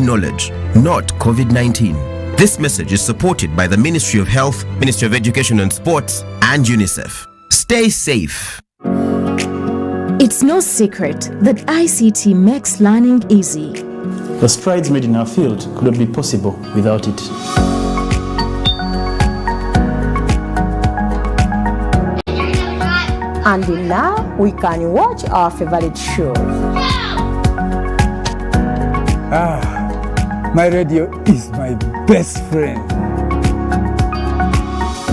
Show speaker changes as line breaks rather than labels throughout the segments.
knowledge, not COVID-19. This message is supported by the Ministry of Health, Ministry of Education and Sports, and UNICEF. Stay safe.
It's no secret that ICT makes learning easy.
The strides made in our field could not be possible without it.
And now we can watch our favorite shows.
My radio is my best friend.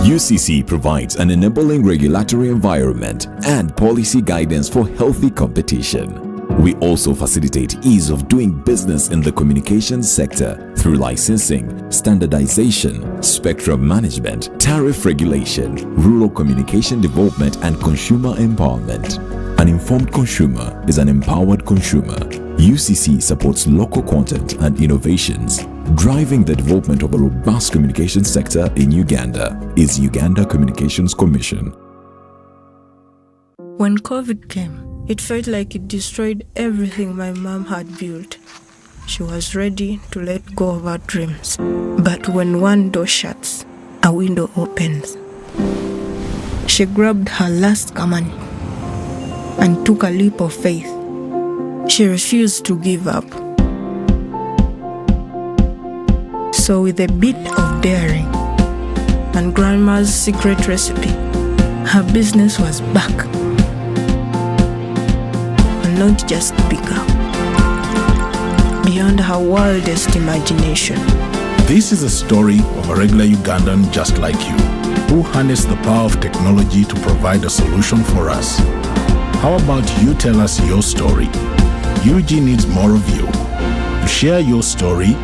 UCC provides an enabling regulatory environment and policy guidance for healthy competition. We also facilitate ease of doing business in the communications sector through licensing, standardization, spectrum management, tariff regulation, rural communication development, and consumer empowerment. An informed consumer is an empowered consumer. UCC supports local content and innovations. Driving the development of a robust communication sector in Uganda is Uganda Communications Commission.
When COVID came, it felt like it destroyed everything my mom had built. She was ready to let go of her dreams. But when one door shuts, a window opens. She grabbed her last command and took a leap of faith. She refused to give up. So with a bit of daring and grandma's secret recipe, her business was back. And not just bigger, beyond her wildest imagination.
This is a story of a regular Ugandan just like you, who harnessed the power of technology to provide a solution for us. How about you tell us your story? UG needs more of you. To share your story,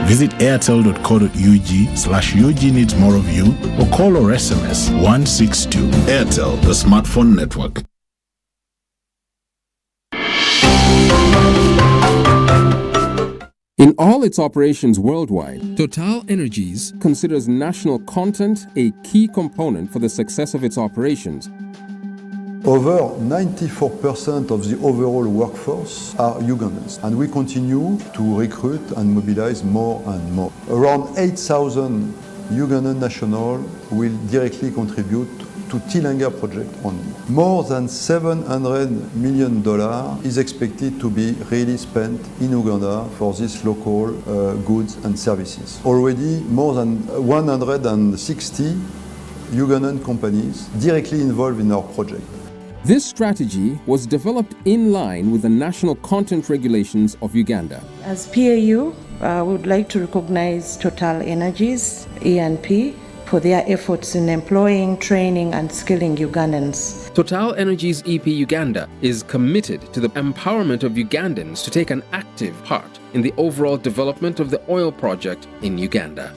visit airtel.co.ug/UG needs more of you or call or SMS 162. Airtel, the smartphone network.
In all its operations worldwide, Total Energies considers national content a key component for the success of its operations.
Over 94% of the overall workforce are Ugandans, and we continue to recruit and mobilize more and more. Around 8,000 Ugandan nationals will directly contribute to Tilenga project only. More than $700 million is expected to be really spent in Uganda for these local goods and services. Already more than 160 Ugandan companies directly involved in our project.
This strategy was developed in line with the national content regulations of Uganda.
As PAU, we would like to recognize Total Energies, ENP, for their efforts in employing, training, and skilling Ugandans.
Total Energies EP Uganda is committed to the empowerment of Ugandans to take an active part in the overall development of the oil project in Uganda.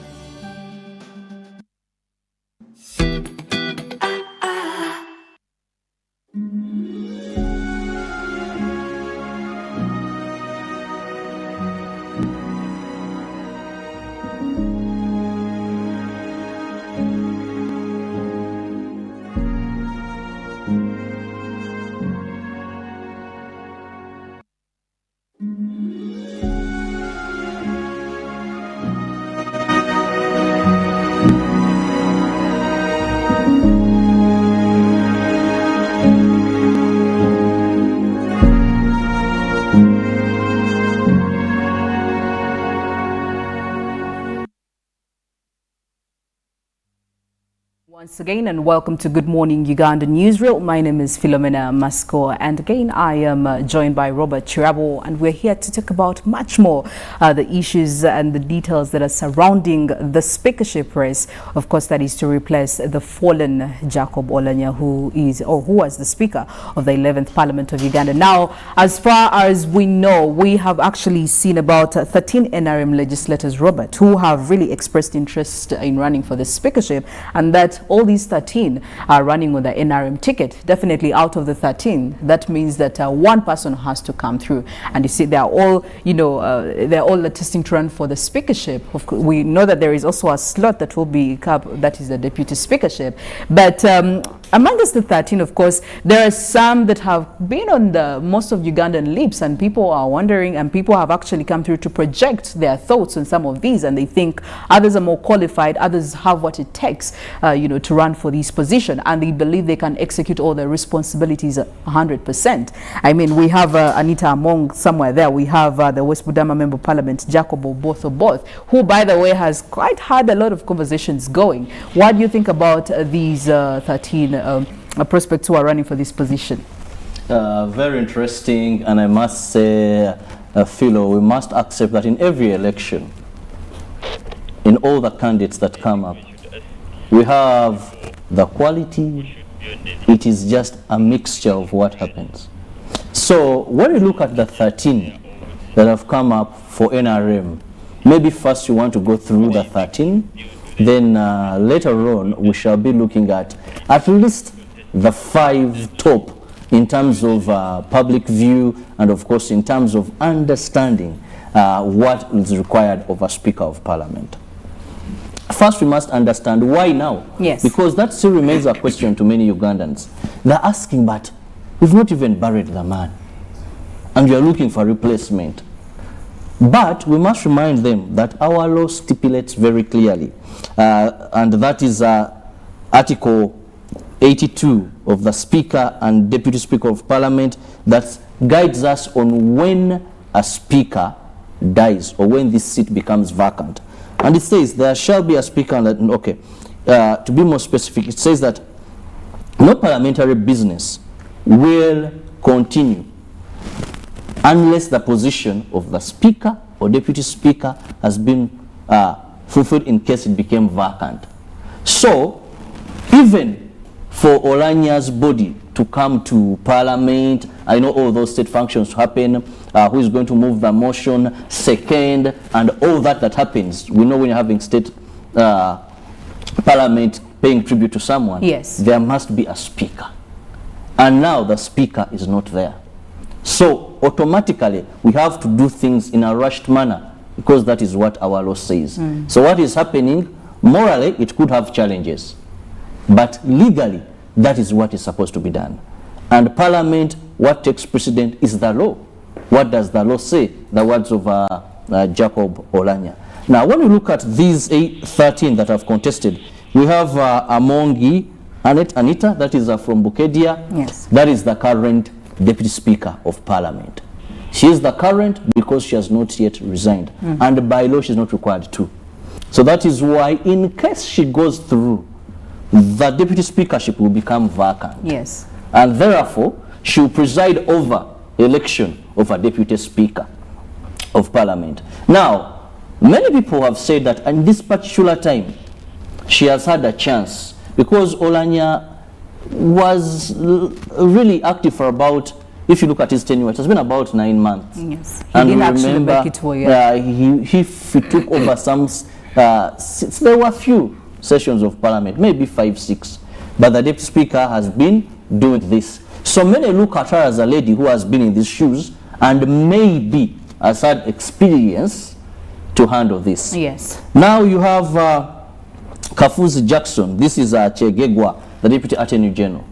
Once again, and welcome to Good Morning Uganda Newsreel. My name is Philomena, Mastiko, and again I am joined by Robert Kirabo, and we're here to talk about much more the issues and the details that are surrounding the speakership race. Of course, that is to replace the fallen Jacob Oulanyah, who was the Speaker of the 11th Parliament of Uganda. Now, as far as we know, we have actually seen about 13 NRM legislators, Robert, who have really expressed interest in running for the speakership, and that all these 13 are running on the NRM ticket. Definitely out of the 13, that means that one person has to come through. And you see, they're all, they're all attesting to run for the speakership. Of course, we know that there is also a slot that will be that is the deputy speakership. But Amongst the 13, of course, there are some that have been on the most of Ugandan lips, and people are wondering, and people have actually come through to project their thoughts on some of these, and they think others are more qualified, others have what it takes, to run for this position, and they believe they can execute all their responsibilities 100%. I mean, we have Anita Among somewhere there. We have the West Budama Member of Parliament, Jacob Oboth, who, by the way, has quite had a lot of conversations going. What do you think about these 13 prospects who are running for this position?
Very interesting, and I must say, Philo, we must accept that in every election, in all the candidates that come up, we have the quality. It is just a mixture of what happens. So when you look at the 13 that have come up for NRM, maybe first you want to go through the 13, then later on we shall be looking at least the 5 top in terms of public view, and of course in terms of understanding what is required of a Speaker of Parliament. First, we must understand why now.
Yes.
Because that still remains a question to many Ugandans. They're asking, but we've not even buried the man, and we are looking for replacement. But we must remind them that our law stipulates very clearly, and that is Article 82 of the Speaker and Deputy Speaker of Parliament, that guides us on when a Speaker dies or when this seat becomes vacant. And it says there shall be a Speaker, to be more specific, it says that no parliamentary business will continue unless the position of the Speaker or Deputy Speaker has been fulfilled in case it became vacant. So, even for Olanya's body to come to Parliament, I know all those state functions happen, who is going to move the motion, second, and all that happens. We know when you're having state Parliament paying tribute to someone,
yes,
there must be a Speaker. And now the Speaker is not there. So automatically we have to do things in a rushed manner, because that is what our law says. So what is happening, morally it could have challenges, but legally that is what is supposed to be done. And Parliament, what takes precedent is the law. What does the law say? The words of Jacob Olanya. Now when we look at these 13 that have contested, we have Amongi Anita, that is from Bukedia.
Yes.
That is the current Deputy Speaker of Parliament. She is the current because she has not yet resigned, and by law she is not required to. So that is why, in case she goes through, the Deputy Speakership will become vacant.
Yes.
And therefore she will preside over election of a Deputy Speaker of Parliament. Now, many people have said that in this particular time she has had a chance, because Olanya was really active for about, if you look at his tenure, it has been about 9 months.
Yes. He
and
didn't actually
remember,
make it to a year.
he took over some, there were a few sessions of Parliament, maybe 5, 6, but the Deputy Speaker has been doing this. So many look at her as a lady who has been in these shoes and maybe has had experience to handle this.
Yes.
Now you have Kafuzi Jackson. This is Chegegwa, the Deputy Attorney General.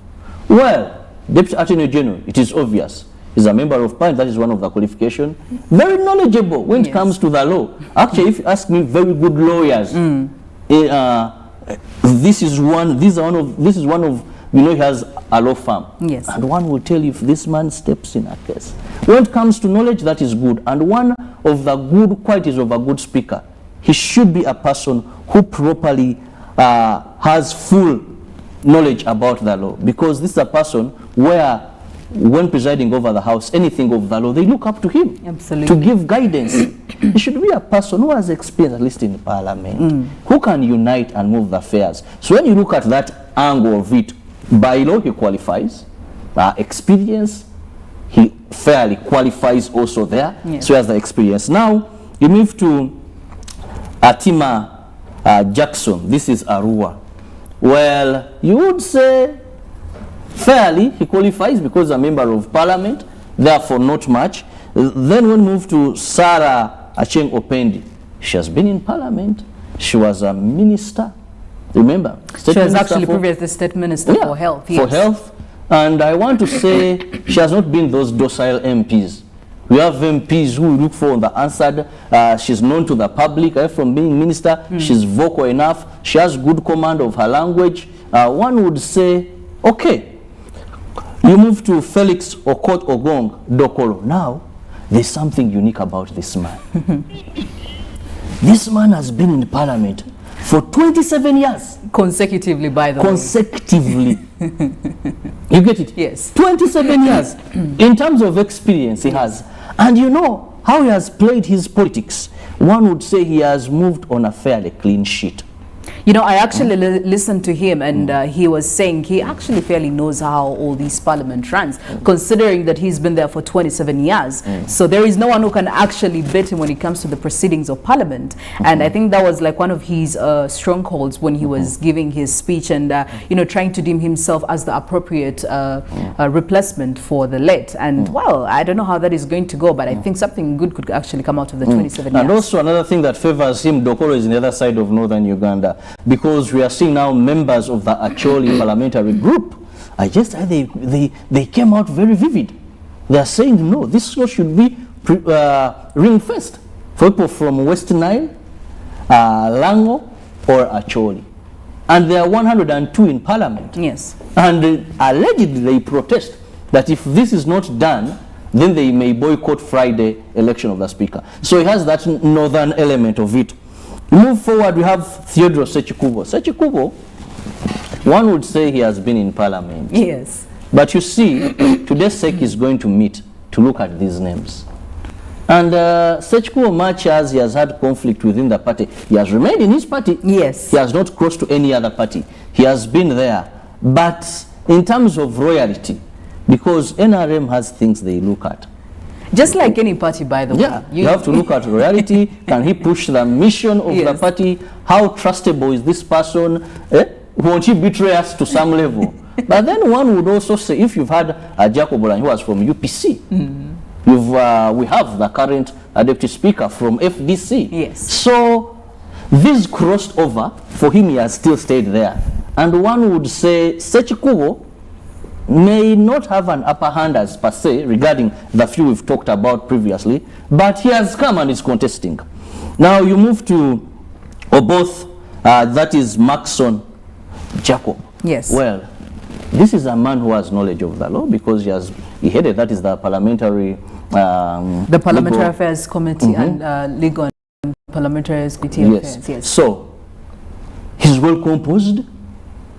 Well, Deputy Attorney General, it is obvious, is a member of Parliament. That is one of the qualifications. Very knowledgeable when it comes to the law. Actually, if you ask me, very good lawyers. This is one of, he has a law firm.
Yes.
And one will tell you if this man steps in a case. When it comes to knowledge, that is good. And one of the good qualities of a good speaker, he should be a person who properly has full knowledge about the law, because this is a person where, when presiding over the house, anything of the law, they look up to him.
Absolutely.
To give guidance. He should be a person who has experience, at least in Parliament, who can unite and move the affairs. So when you look at that angle of it, by law he qualifies, experience, he fairly qualifies also there.
Yes.
So he has the experience. Now you move to Atima Jackson. This is Arua. Well, you would say fairly he qualifies because he's a member of Parliament, therefore not much. Then we move to Sarah Acheng Opendi. She has been in Parliament. She was a minister Remember?
She was actually previously State Minister for Health.
Yes. For Health. And I want to say she has not been those docile MPs. We have MPs who look for the answered. She's known to the public from being minister. She's vocal enough. She has good command of her language. One would say, okay, you move to Felix Okot Ogong Dokolo. Now, there's something unique about this man. This man has been in Parliament for 27 years.
Consecutively, by the way.
Consecutively. You get it?
Yes.
27 years. In terms of experience, he has. And you know how he has played his politics. One would say he has moved on a fairly clean sheet.
You know, I actually listened to him, and he was saying he actually fairly knows how all these parliament runs, considering that he's been there for 27 years. So there is no one who can actually beat him when it comes to the proceedings of parliament. And I think that was like one of his strongholds when he was giving his speech and, you know, trying to deem himself as the appropriate replacement for the late. And, well, I don't know how that is going to go, but I think something good could actually come out of the 27 years.
And also another thing that favors him, Dokoro, is in the other side of northern Uganda. Because we are seeing now members of the Acholi Parliamentary group. I just they came out very vivid. They are saying no, this should be ring-fenced for people from West Nile, Lango, or Acholi. And there are 102 in Parliament.
Yes.
And allegedly they protest that if this is not done, then they may boycott Friday election of the Speaker. So it has that northern element of it. Move forward, we have Theodore Sechikubo. Sechikubo, one would say he has been in Parliament.
Yes.
But you see, today SEC is going to meet to look at these names. And Sechikubo, much as he has had conflict within the party, he has remained in his party.
Yes.
He has not crossed to any other party. He has been there. But in terms of royalty, because NRM has things they look at.
Just like any party, by the way.
Yeah, you have to look at royalty. Can he push the mission of the party? How trustable is this person? Won't he betray us to some level? But then one would also say, if you've had a Jacob Olanyi who was from UPC, we have the current deputy speaker from FDC.
Yes.
So this crossed over. For him, he has still stayed there. And one would say, Sechikubo may not have an upper hand as per se regarding the few we've talked about previously, but he has come and is contesting. Now you move to Oboth, that is Maxon Jacob.
Yes.
Well, this is a man who has knowledge of the law because he headed, that is the Parliamentary
the Parliamentary Affairs Committee and Legal and Parliamentary Affairs. Yes.
So he's well composed,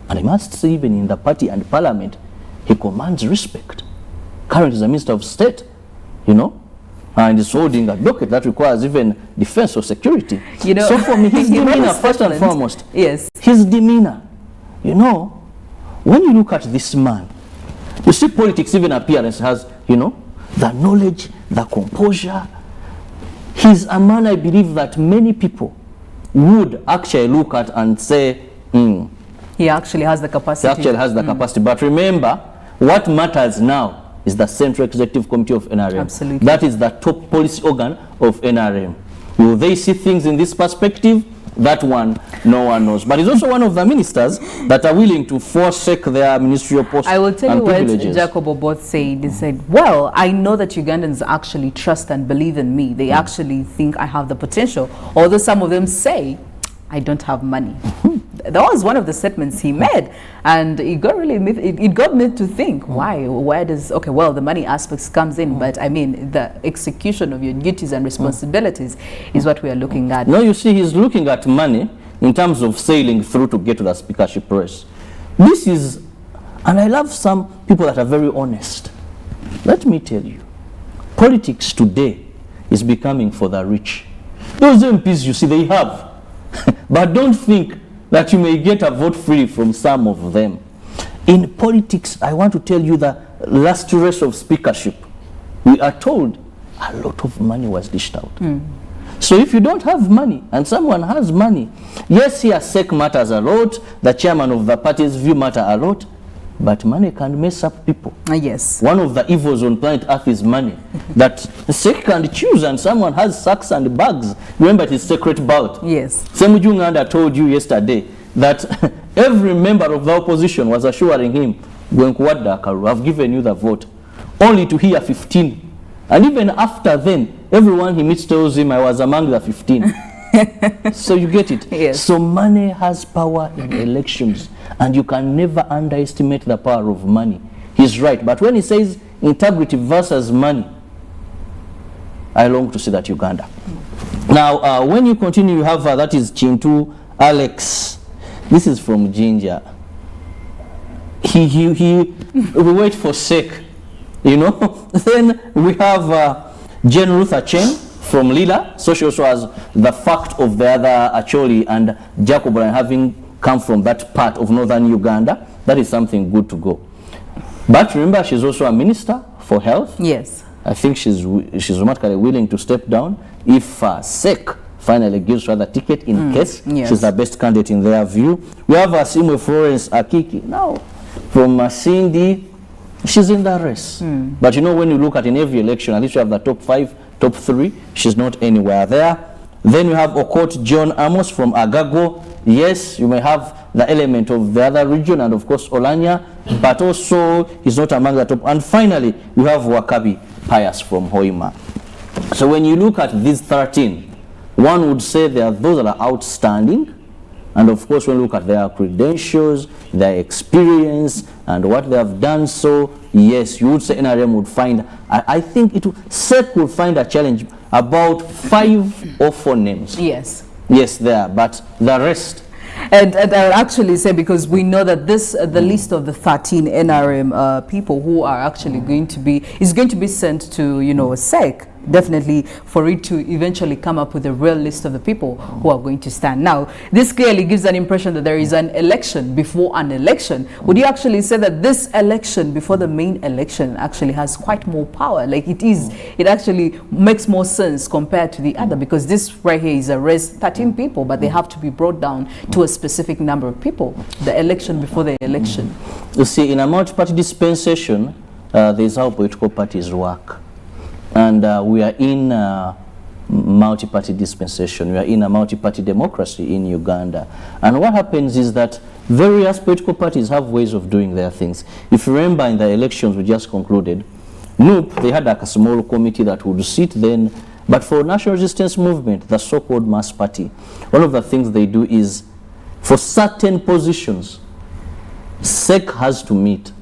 and I must say even in the party and Parliament he commands respect. Currently is a Minister of State, you know, and is holding a docket that requires even defense or security.
You know,
so for me, his demeanor, first and foremost,
yes,
his demeanor, you know, when you look at this man, you see politics, even appearance has, you know, the knowledge, the composure. He's a man, I believe, that many people would actually look at and say,
he actually has the capacity.
He actually has the capacity. But remember, what matters now is the Central Executive Committee of NRM.
Absolutely.
That is the top policy organ of NRM. Will they see things in this perspective? That one, no one knows. But he's also one of the ministers that are willing to forsake their ministerial posts and privileges.
I will tell you what Jacob Oboth said. He said, well, I know that Ugandans actually trust and believe in me. They actually think I have the potential. Although some of them say, I don't have money. That was one of the statements he made, and it got me to think, why does, okay, well, the money aspects comes in, but I mean the execution of your duties and responsibilities is what we are looking at.
No, you see, he's looking at money in terms of sailing through to get to the speakership race. This is, and I love some people that are very honest. Let me tell you, politics today is becoming for the rich. Those MPs you see, they have. But don't think that you may get a vote free from some of them. In politics, I want to tell you the last race of speakership, we are told a lot of money was dished out. So if you don't have money and someone has money, yes, here SEC matters a lot, the chairman of the party's view matter a lot, but money can mess up people.
Yes.
One of the evils on planet Earth is money. That SEC can choose and someone has sacks and bags. Remember his secret ballot.
Yes.
Semujunganda told you yesterday that every member of the opposition was assuring him, I've given you the vote, only to hear 15. And even after then, everyone he meets tells him, I was among the 15. So you get it?
Yes.
So money has power in elections, and you can never underestimate the power of money. He's right. But when he says integrity versus money, I long to see that Uganda. Now, when you continue, you have, that is Chintu Alex. This is from Ginger. We wait for sake, you know. Then we have Jane Ruth Achen from Lila. So she also has the fact of the other Acholi and Jacob having come from that part of northern Uganda. That is something good to go. But remember, she's also a minister for health.
Yes.
I think she's remarkably willing to step down if SEC finally gives her the ticket in case she's the best candidate in their view. We have Asimwe Florence Akiki. Now, from Cindy, she's in the race. But you know, when you look at in every election, at least you have the top 5, top 3, she's not anywhere there. Then you have Okot John Amos from Agago. Yes, you may have the element of the other region and of course Olanya, but also he's not among the top. And finally, you have Wakabi Pius from Hoima. So when you look at these 13, one would say there are those that are outstanding, and of course when you look at their credentials, their experience, and what they have done, so yes, you would say NRM would find, I think SEC would find a challenge about 5 or 4 names.
Yes.
Yes, there, but the rest.
And I'll actually say, because we know that this, the list of the 13 NRM people who are actually going to be, is going to be sent to, you know, SEC, definitely, for it to eventually come up with a real list of the people who are going to stand. Now, this clearly gives an impression that there is an election before an election. Would you actually say that this election before the main election actually has quite more power? Like it actually makes more sense compared to the other, because this right here is a race, 13 people, but they have to be brought down to a specific number of people. The election before the election.
You see, in a multi-party dispensation, there's how political parties work. And we are in multi-party dispensation. We are in a multi-party democracy in Uganda. And what happens is that various political parties have ways of doing their things. If you remember in the elections we just concluded, NUP, they had like a small committee that would sit then. But for National Resistance Movement, the so-called mass party, one of the things they do is, for certain positions, SEC has to meet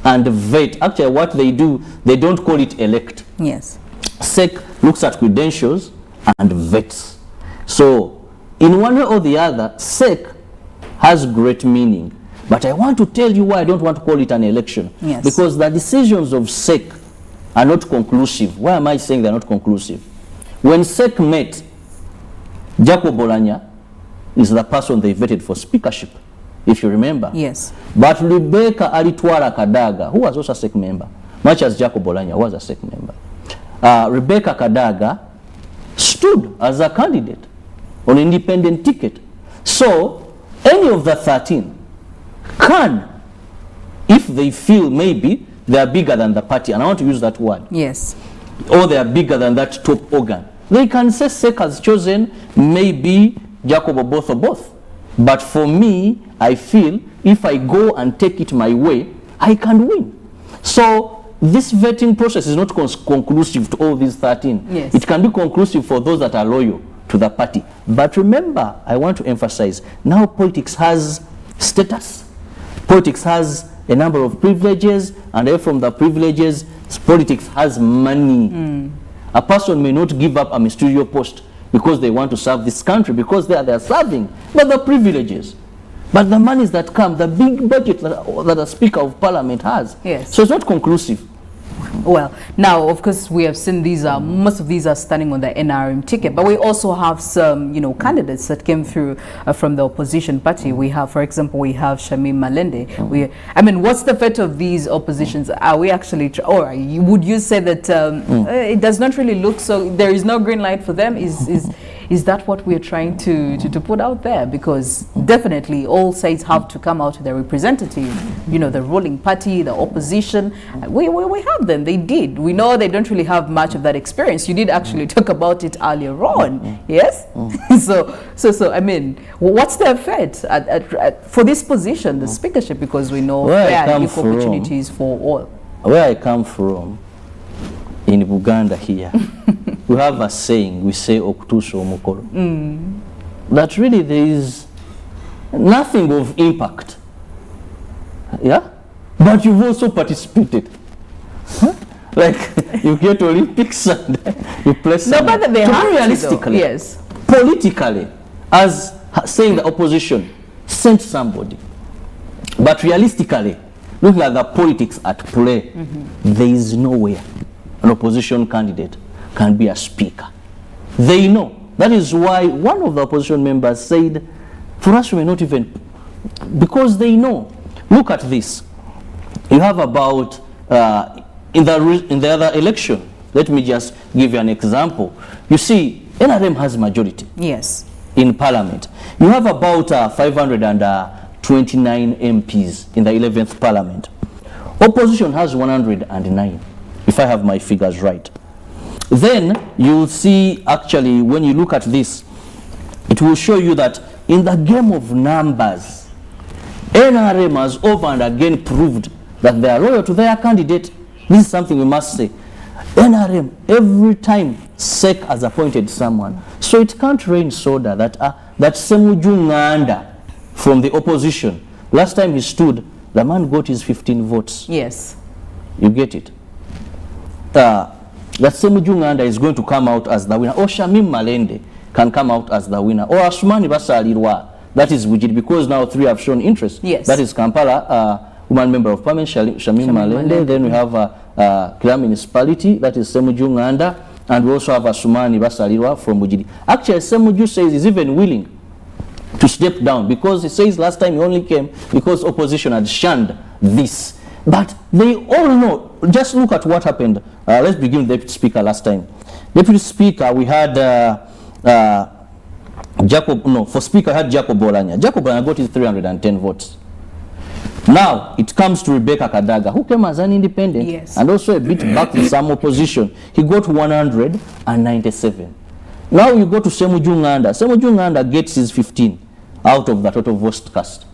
and vet. Actually, what they do, they don't call it elect.
Yes.
SEC looks at credentials and vets. So, in one way or the other, SEC has great meaning. But I want to tell you why I don't want to call it an election.
Yes.
Because the decisions of SEC are not conclusive. Why am I saying they're not conclusive? When SEC met, Jacob Olanya is the person they vetted for speakership, if you remember.
Yes.
But Rebecca Alitwara Kadaga, who was also a SEC member, much as Jacob Olanya was a SEC member, Rebecca Kadaga stood as a candidate on an independent ticket. So, any of the 13 can, if they feel maybe they are bigger than the party, and I want to use that word.
Yes.
Or they are bigger than that top organ, they can say SEC has chosen maybe Jacob or both. But for me, I feel if I go and take it my way, I can win. So this vetting process is not conclusive to all these 13.
Yes.
It can be conclusive for those that are loyal to the party. But remember, I want to emphasize, now politics has status. Politics has a number of privileges, and away from the privileges, politics has money. A person may not give up a ministerial post because they want to serve this country, because they are serving, but the privileges. But the monies that come, the big budget that a Speaker of Parliament has.
Yes.
So it's not conclusive.
Well, now, of course, we have seen these are, most of these are standing on the NRM ticket, but we also have some, you know, candidates that came through from the opposition party. We have, for example, we have Shamim Malende. I mean, what's the fate of these oppositions? Are we actually, or would you say that it does not really look so, there is no green light for them? Is that what we're trying to put out there? Because definitely all sides have to come out with their representative, you know, the ruling party, the opposition. We have them. They did. We know they don't really have much of that experience. You did actually talk about it earlier on. Yes? So I mean, what's their fate for this position, the speakership, because we know fair and equal opportunities for all.
Where I come from, in Uganda here, we have a saying, we say okutusha omukolo. That really there is nothing of impact. Yeah? But you've also participated. Huh? Like you get Olympics and you play some.
No, but they have
realistically,
yes.
Politically, as saying the opposition sent somebody. But realistically, looking at the politics at play, there is nowhere an opposition candidate can be a speaker. They know. That is why one of the opposition members said, for us we may not even, because they know. Look at this. You have about, in the other election, let me just give you an example. You see, NRM has majority.
Yes.
In Parliament. You have about 529 MPs in the 11th Parliament. Opposition has 109, if I have my figures right. Then you'll see, actually, when you look at this, it will show you that in the game of numbers, NRM has over and again proved that they are loyal to their candidate. This is something we must say. NRM, every time SEC has appointed someone. So it can't rain soda that Semujunganda from the opposition, last time he stood, the man got his 15 votes.
Yes.
You get it? That Semujunganda is going to come out as the winner. Or Shamim Malende can come out as the winner. Or Asumani Basalirwa, that is Wujid, because now three have shown interest.
Yes.
That is Kampala, woman member of parliament, Shamim Malende. Then we have Kirabo municipality, that is Semujunganda. And we also have Asumani Basalirwa from Wujidi. Actually, Semuju says he's even willing to step down, because he says last time he only came because opposition had shunned this. But they all know. Just look at what happened. Let's begin with the Deputy Speaker last time. Deputy Speaker, we had for Speaker, I had Jacob Bolanya. Jacob Bolanya got his 310 votes. Now, it comes to Rebecca Kadaga, who came as an independent,
yes,
and also a bit back to some opposition. He got 197. Now you go to Semujunganda. Semujunganda gets his 15 out of the total votes cast.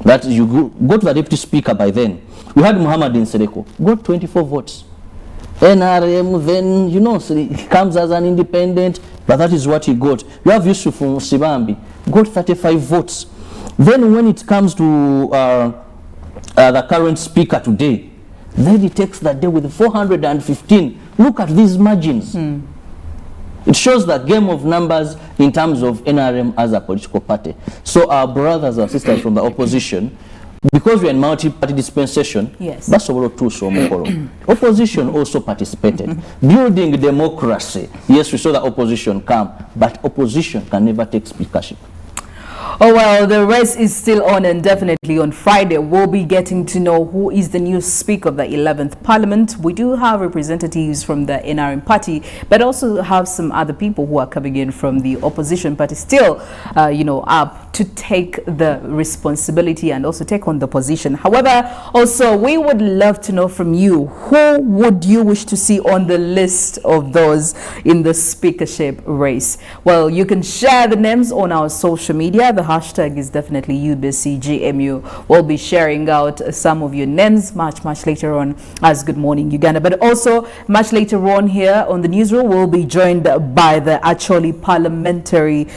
That you go to the Deputy Speaker by then. We had Muhammad Nsereko, got 24 votes. NRM, then, you know, so he comes as an independent, but that is what he got. You have Yusuf Sibambi, got 35 votes. Then when it comes to the current speaker today, then he takes the day with 415. Look at these margins. It shows the game of numbers in terms of NRM as a political party. So our brothers and sisters from the opposition, because we are in multi-party dispensation,
yes,
opposition also participated. Building democracy, yes, we saw the opposition come, but opposition can never take speakership.
Oh, well, the race is still on, and definitely on Friday we'll be getting to know who is the new Speaker of the 11th Parliament. We do have representatives from the NRM party, but also have some other people who are coming in from the opposition party, still, you know, up to take the responsibility and also take on the position. However, also, we would love to know from you, who would you wish to see on the list of those in the speakership race? Well, you can share the names on our social media. The hashtag is definitely UBCGMU. We'll be sharing out some of your names much later on as Good Morning Uganda. But also much later on here on the newsroom, we'll be joined by the Acholi Parliamentary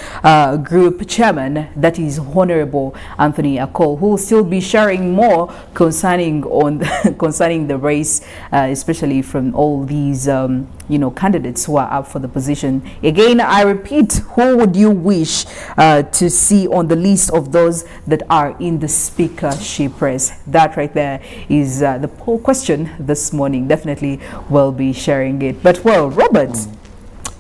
Group Chairman, that is Honorable Anthony Acholi, who will still be sharing more concerning the race, especially from all these you know, candidates who are up for the position. Again, I repeat, who would you wish to see on the list of those that are in the speakership race? That right there is the poll question this morning. Definitely will be sharing it. But well, Robert,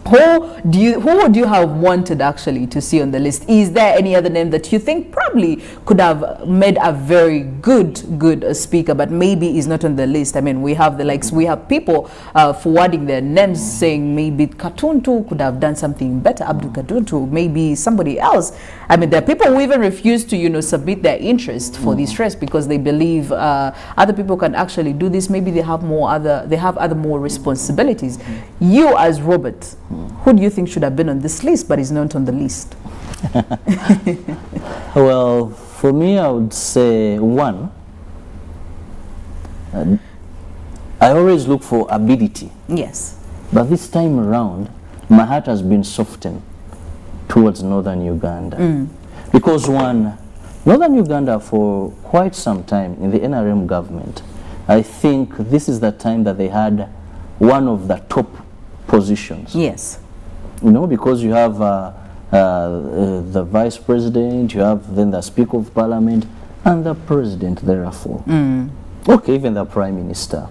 Who would you have wanted actually to see on the list? Is there any other name that you think probably could have made a very good speaker, but maybe is not on the list? I mean, we have the likes, we have people forwarding their names saying maybe Katuntu could have done something better, Abdul Katuntu, maybe somebody else. I mean, there are people who even refuse to, you know, submit their interest for this race because they believe other people can actually do this. Maybe they have other more responsibilities. You as Robert, who do you think should have been on this list but is not on the list?
Well, for me, I would say one. I always look for ability.
Yes.
But this time around, my heart has been softened towards northern Uganda. Because one, northern Uganda for quite some time in the NRM government, I think this is the time that they had one of the top positions.
Yes.
You know, because you have the vice president, you have then the speaker of parliament, and the president therefore. Okay, even the prime minister.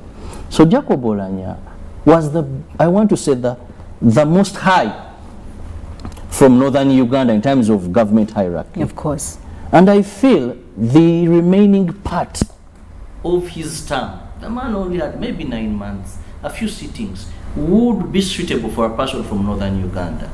So Jacob Oulanyah was I want to say the most high from northern Uganda in terms of government hierarchy.
Of course.
And I feel the remaining part of his term, the man only had maybe 9 months, a few sittings, would be suitable for a person from northern Uganda.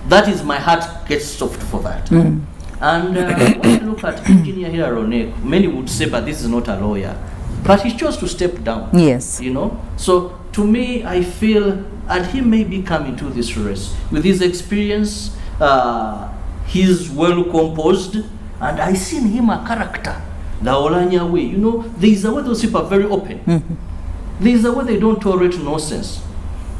That is, my heart gets soft for that. And when you look at Engineer Hiraronek, many would say, but this is not a lawyer. But he chose to step down.
Yes.
You know? So to me, I feel, and he may be coming to this race with his experience, he's well composed, and I see in him a character, the Oulanyah way. You know, there is a way those people are very open. There is a way they don't tolerate nonsense.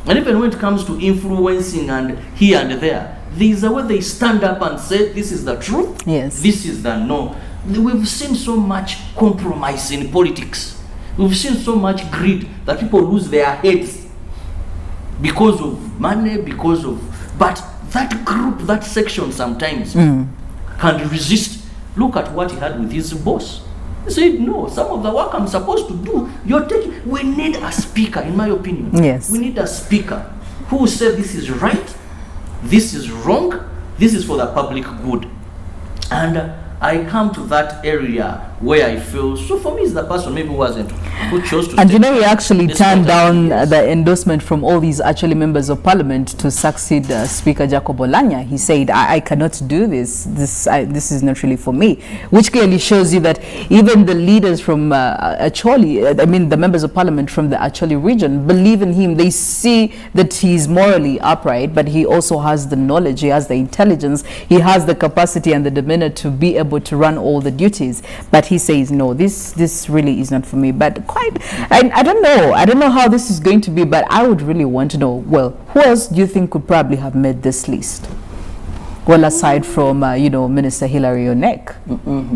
And even when it comes to influencing and here and there is a way they stand up and say, this is the truth,
yes,
this is the no. We've seen so much compromise in politics. We've seen so much greed that people lose their heads because of money, but that group, that section sometimes can resist. Look at what he had with his boss. He said, no, some of the work I'm supposed to do, you're taking. We need a speaker, in my opinion.
Yes.
We need a speaker who will say this is right, this is wrong, this is for the public good. And I come to that area where I feel, so for me, it's the person maybe who chose to.
And you know, he actually turned down the endorsement from all these actually members of parliament to succeed Speaker Jacob Oulanyah. He said, I cannot do this. This is not really for me, which clearly shows you that even the leaders from Acholi, I mean the members of parliament from the Acholi region, believe in him. They see that he's morally upright, but he also has the knowledge, he has the intelligence, he has the capacity and the demeanor to be able to run all the duties. But he says, no, this really is not for me. But I don't know how this is going to be, but I would really want to know, well, who else do you think could probably have made this list? Well, aside from Minister Hilary Onek.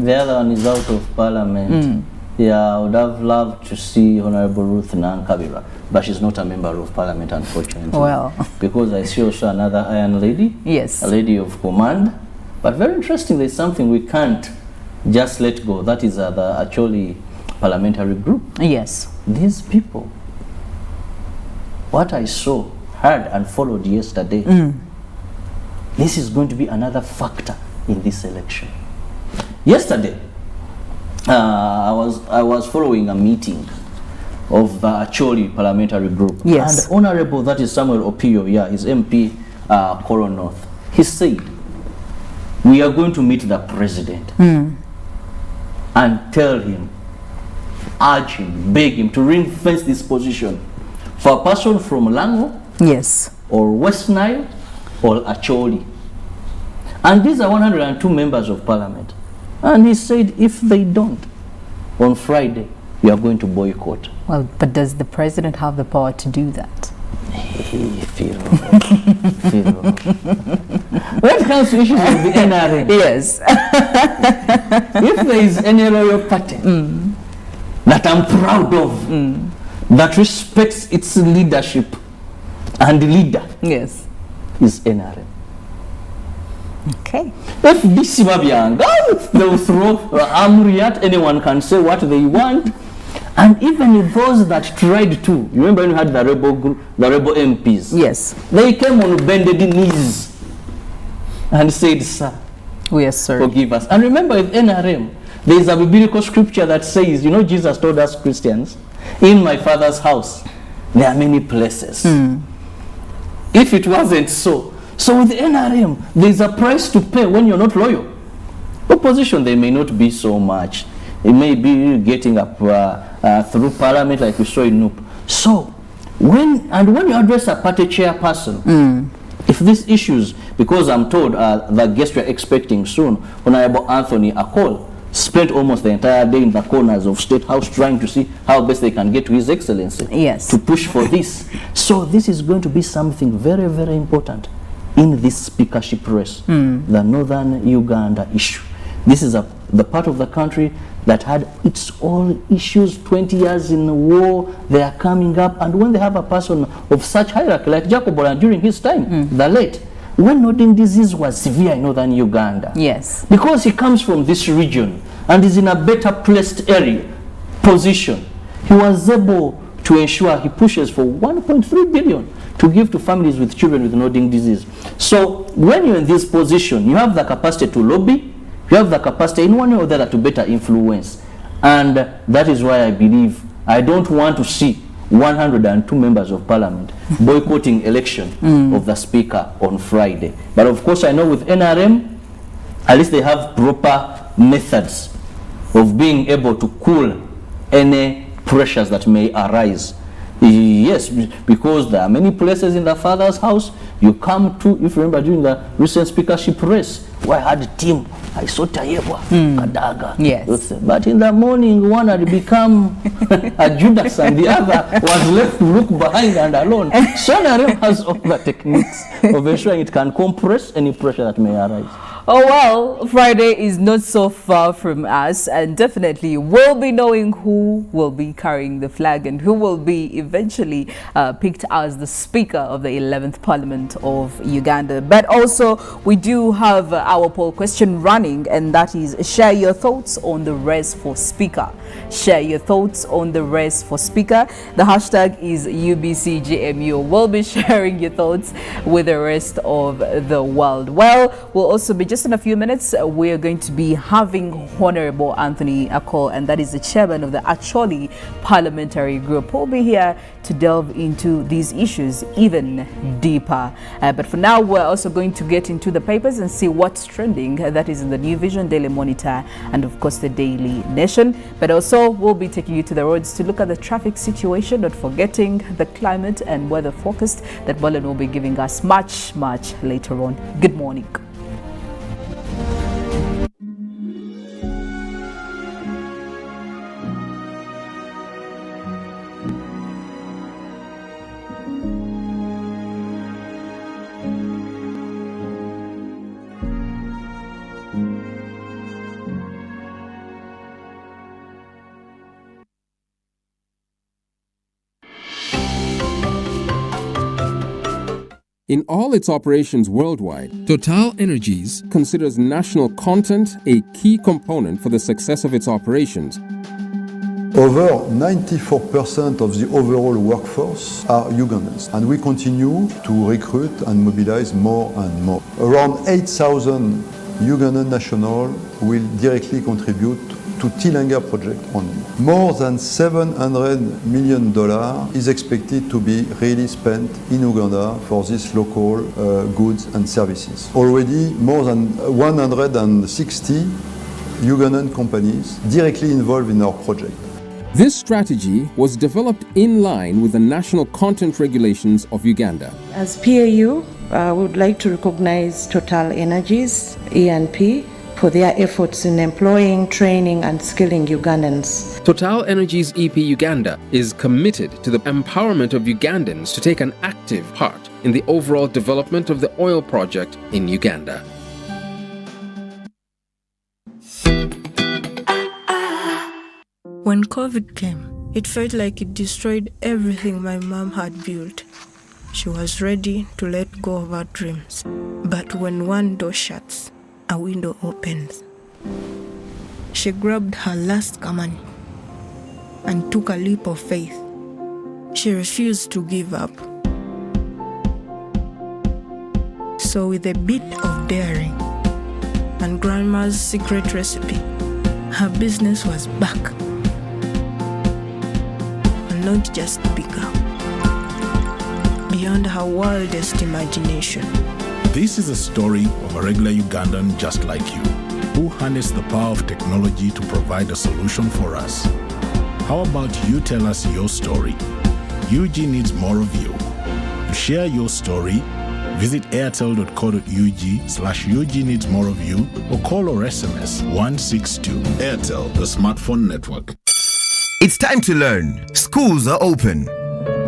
The other one is out of parliament. Yeah, I would have loved to see Honorable Ruth Nankabira, but she's not a member of parliament, unfortunately.
Well,
because I see also another iron lady.
Yes.
A lady of command. But very interesting, there's something we can't just let go. That is the Acholi Parliamentary Group.
Yes.
These people, what I saw, heard and followed yesterday, this is going to be another factor in this election. Yesterday, I was following a meeting of the Acholi Parliamentary Group.
Yes.
And Honorable, that is Samuel Opio, his MP, Koro North, he said, we are going to meet the president and tell him, urge him, beg him to reinforce this position for a person from Lango,
yes,
or West Nile, or Acholi. And these are 102 members of parliament. And he said, if they don't, on Friday, we are going to boycott.
Well, but does the president have the power to do that?
Philo. When it comes to issues of the NRA,
yes.
If there is any royal party that I'm proud of, that respects its leadership and leader,
yes,
is NRA.
Okay.
If this Babianga, they will throw Amriyat, anyone can say what they want. And even those that tried to, you remember when you had the rebel MPs?
Yes.
They came on bended knees and said, sir,
we are sorry.
Forgive us. And remember with NRM, there is a biblical scripture that says, you know, Jesus told us Christians, in my Father's house, there are many places. If it wasn't so, so with NRM, there is a price to pay when you're not loyal. Opposition, they may not be so much. It may be getting up through Parliament like we saw in Noop. So, when you address a party chairperson, if these issues, because I'm told the guest we're expecting soon, Honorable Anthony Acholi, spent almost the entire day in the corners of State House trying to see how best they can get to His Excellency to push for this. So this is going to be something very, very important in this speakership race, the Northern Uganda issue. This is the part of the country that had its own issues, 20 years in the war, they are coming up, and when they have a person of such hierarchy like Jacob Bolan during his time, the late, when nodding disease was severe in Northern Uganda.
Yes.
Because he comes from this region and is in a better placed position, he was able to ensure he pushes for 1.3 billion to give to families with children with nodding disease. So when you're in this position, you have the capacity to lobby, you have the capacity in one way or the other to better influence. And that is why I believe I don't want to see 102 members of Parliament boycotting election of the Speaker on Friday. But of course I know with NRM, at least they have proper methods of being able to cool any pressures that may arise. Yes, because there are many places in the Father's house you come to, if you remember during the recent speakership race, where I had a team, I saw Tayebwa, Kadaga.
Yes.
But in the morning, one had become a Judas and the other was left to look behind and alone. So NRM has all the techniques of ensuring it can compress any pressure that may arise.
Oh well, Friday is not so far from us, and definitely we'll be knowing who will be carrying the flag and who will be eventually picked as the Speaker of the 11th Parliament of Uganda. But also we do have our poll question running, and that is share your thoughts on the race for Speaker. Share your thoughts on the race for Speaker. The hashtag is UBCGMU. We'll be sharing your thoughts with the rest of the world. Well, we'll also be just in a few minutes, we're going to be having Honorable Anthony Acholi, and that is the chairman of the Acholi Parliamentary Group. We'll be here to delve into these issues even deeper. But for now, we're also going to get into the papers and see what's trending. That is in the New Vision, Daily Monitor, and of course the Daily Nation. But also, we'll be taking you to the roads to look at the traffic situation, not forgetting the climate and weather forecast that Mollen will be giving us much later on. Good morning.
In all its operations worldwide, Total Energies considers national content a key component for the success of its operations.
Over 94% of the overall workforce are Ugandans, and we continue to recruit and mobilize more and more. Around 8,000 Ugandan nationals will directly contribute to Tilenga project only. More than $700 million is expected to be really spent in Uganda for these local goods and services. Already more than 160 Ugandan companies directly involved in our project.
This strategy was developed in line with the national content regulations of Uganda.
As PAU, we would like to recognize Total Energies, E&P, for their efforts in employing, training and skilling Ugandans.
Total Energies EP Uganda is committed to the empowerment of Ugandans to take an active part in the overall development of the oil project in Uganda.
When COVID came, it felt like it destroyed everything my mom had built. She was ready to let go of her dreams. But when one door shuts, a window opens. She grabbed her last kamani and took a leap of faith. She refused to give up. So with a bit of daring and grandma's secret recipe, her business was back. And not just bigger, beyond her wildest imagination.
This is a story of a regular Ugandan just like you, who harnessed the power of technology to provide a solution for us. How about you tell us your story? UG needs more of you. To share your story, visit airtel.co.ug/UG needs more of you or call or SMS 162. Airtel, the smartphone network.
It's time to learn. Schools are open.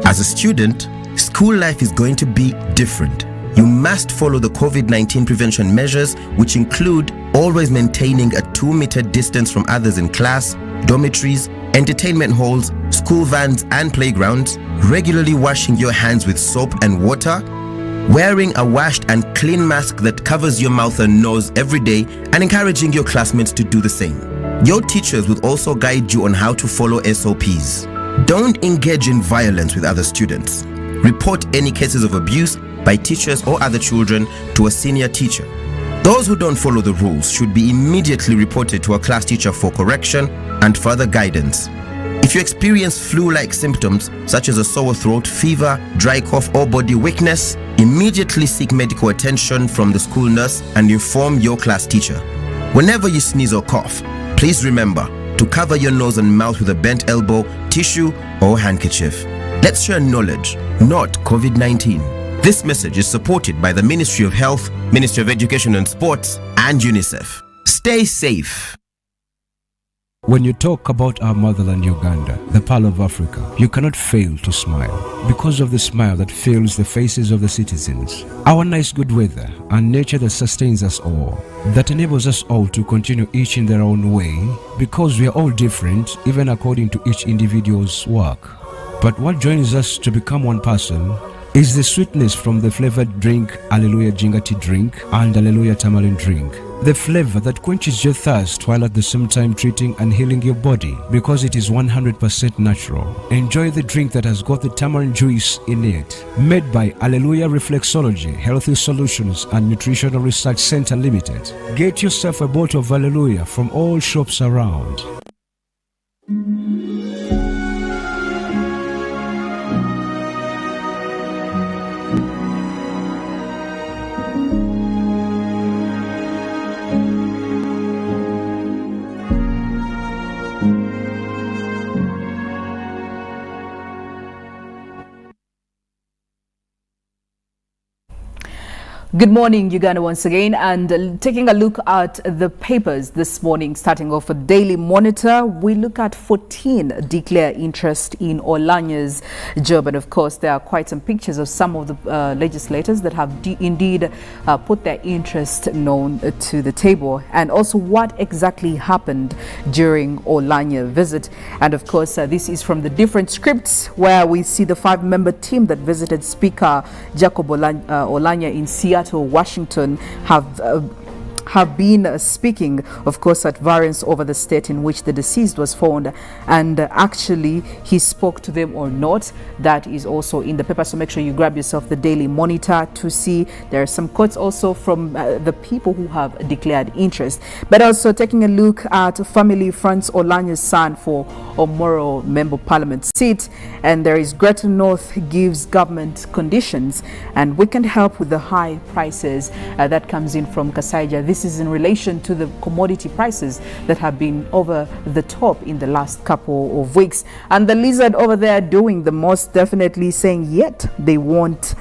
As a student, school life is going to be different. You must follow the COVID-19 prevention measures, which include always maintaining a 2-meter distance from others in class, dormitories, entertainment halls, school vans and playgrounds, regularly washing your hands with soap and water, wearing a washed and clean mask that covers your mouth and nose every day, and encouraging your classmates to do the same. Your teachers will also guide you on how to follow SOPs. Don't engage in violence with other students. Report any cases of abuse by teachers or other children to a senior teacher. Those who don't follow the rules should be immediately reported to a class teacher for correction and further guidance. If you experience flu-like symptoms such as a sore throat, fever, dry cough or body weakness, immediately seek medical attention from the school nurse and inform your class teacher. Whenever you sneeze or cough, please remember to cover your nose and mouth with a bent elbow, tissue or handkerchief. Let's share knowledge, not COVID-19. This message is supported by the Ministry of Health, Ministry of Education and Sports, and UNICEF. Stay safe.
When you talk about our motherland Uganda, the Pearl of Africa, you cannot fail to smile because of the smile that fills the faces of the citizens. Our nice good weather and nature that sustains us all, that enables us all to continue each in their own way because we are all different even according to each individual's work. But what joins us to become one person is the sweetness from the flavored drink Alleluia Jingati drink and Alleluia Tamarind drink. The flavor that quenches your thirst while at the same time treating and healing your body because it is 100% natural. Enjoy the drink that has got the tamarind juice in it. Made by Alleluia Reflexology, Healthy Solutions and Nutritional Research Center Limited. Get yourself a bottle of Alleluia from all shops around.
Good morning, Uganda, once again, and taking a look at the papers this morning, starting off with Daily Monitor, we look at 14 declare interest in Olanya's job, and of course there are quite some pictures of some of the legislators that have indeed put their interest known to the table, and also what exactly happened during Olanya's visit. And of course this is from the different scripts where we see the 5-member team that visited Speaker Jacob Olanya in Seattle, Washington, have been speaking, of course, at variance over the state in which the deceased was found, and actually he spoke to them or not. That is also in the paper, so make sure you grab yourself the Daily Monitor to see. There are some quotes also from the people who have declared interest, but also taking a look at family fronts Olanya's son for Omoro Member Parliament seat, and there is Greater North gives government conditions and we can help with the high prices that comes in from Kasaija. This is in relation to the commodity prices that have been over the top in the last couple of weeks. And the lizard over there doing the most, definitely saying yet they won't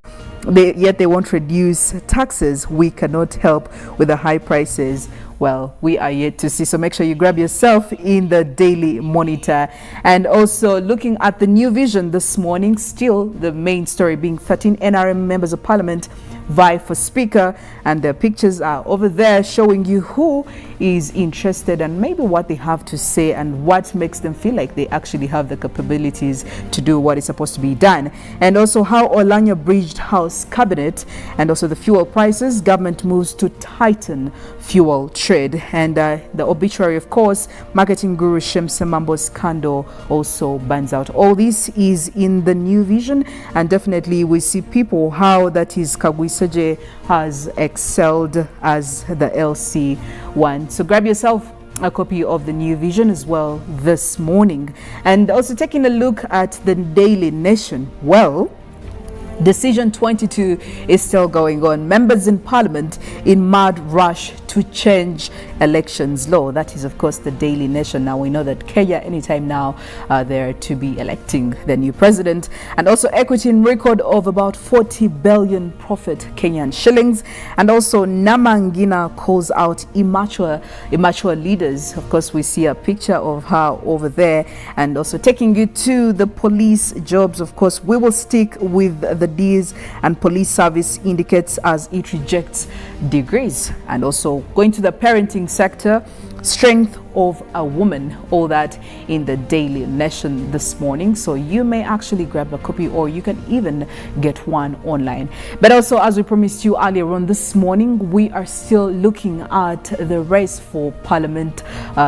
reduce taxes. We cannot help with the high prices. Well, we are yet to see, so make sure you grab yourself in the Daily Monitor. And also looking at the New Vision this morning, still the main story being 13 NRM members of Parliament vie for Speaker, and the pictures are over there showing you who is interested and maybe what they have to say and what makes them feel like they actually have the capabilities to do what is supposed to be done. And also how Olanya bridged House cabinet, and also the fuel prices, government moves to tighten fuel trade. And the obituary, of course, marketing guru Shemse Mambo's scandal also burns out. All this is in the New Vision, and definitely we see people how that is Kagwisaje has excelled as the LC1. So grab yourself a copy of the New Vision as well this morning. And also taking a look at the Daily Nation. Well, Decision 22 is still going on. Members in Parliament in mad rush to change elections law. That is, of course, the Daily Nation. Now we know that Kenya anytime now they're to be electing the new president. And also equity in record of about 40 billion profit Kenyan shillings. And also Namangina calls out immature leaders. Of course, we see a picture of her over there. And also taking you to the police jobs. Of course, we will stick with the D's, and police service indicates as it rejects degrees. And also going to the parenting sector, strength of a woman, all that in the Daily Nation this morning. So you may actually grab a copy, or you can even get one online. But also, as we promised you earlier on this morning, we are still looking at the race for Parliament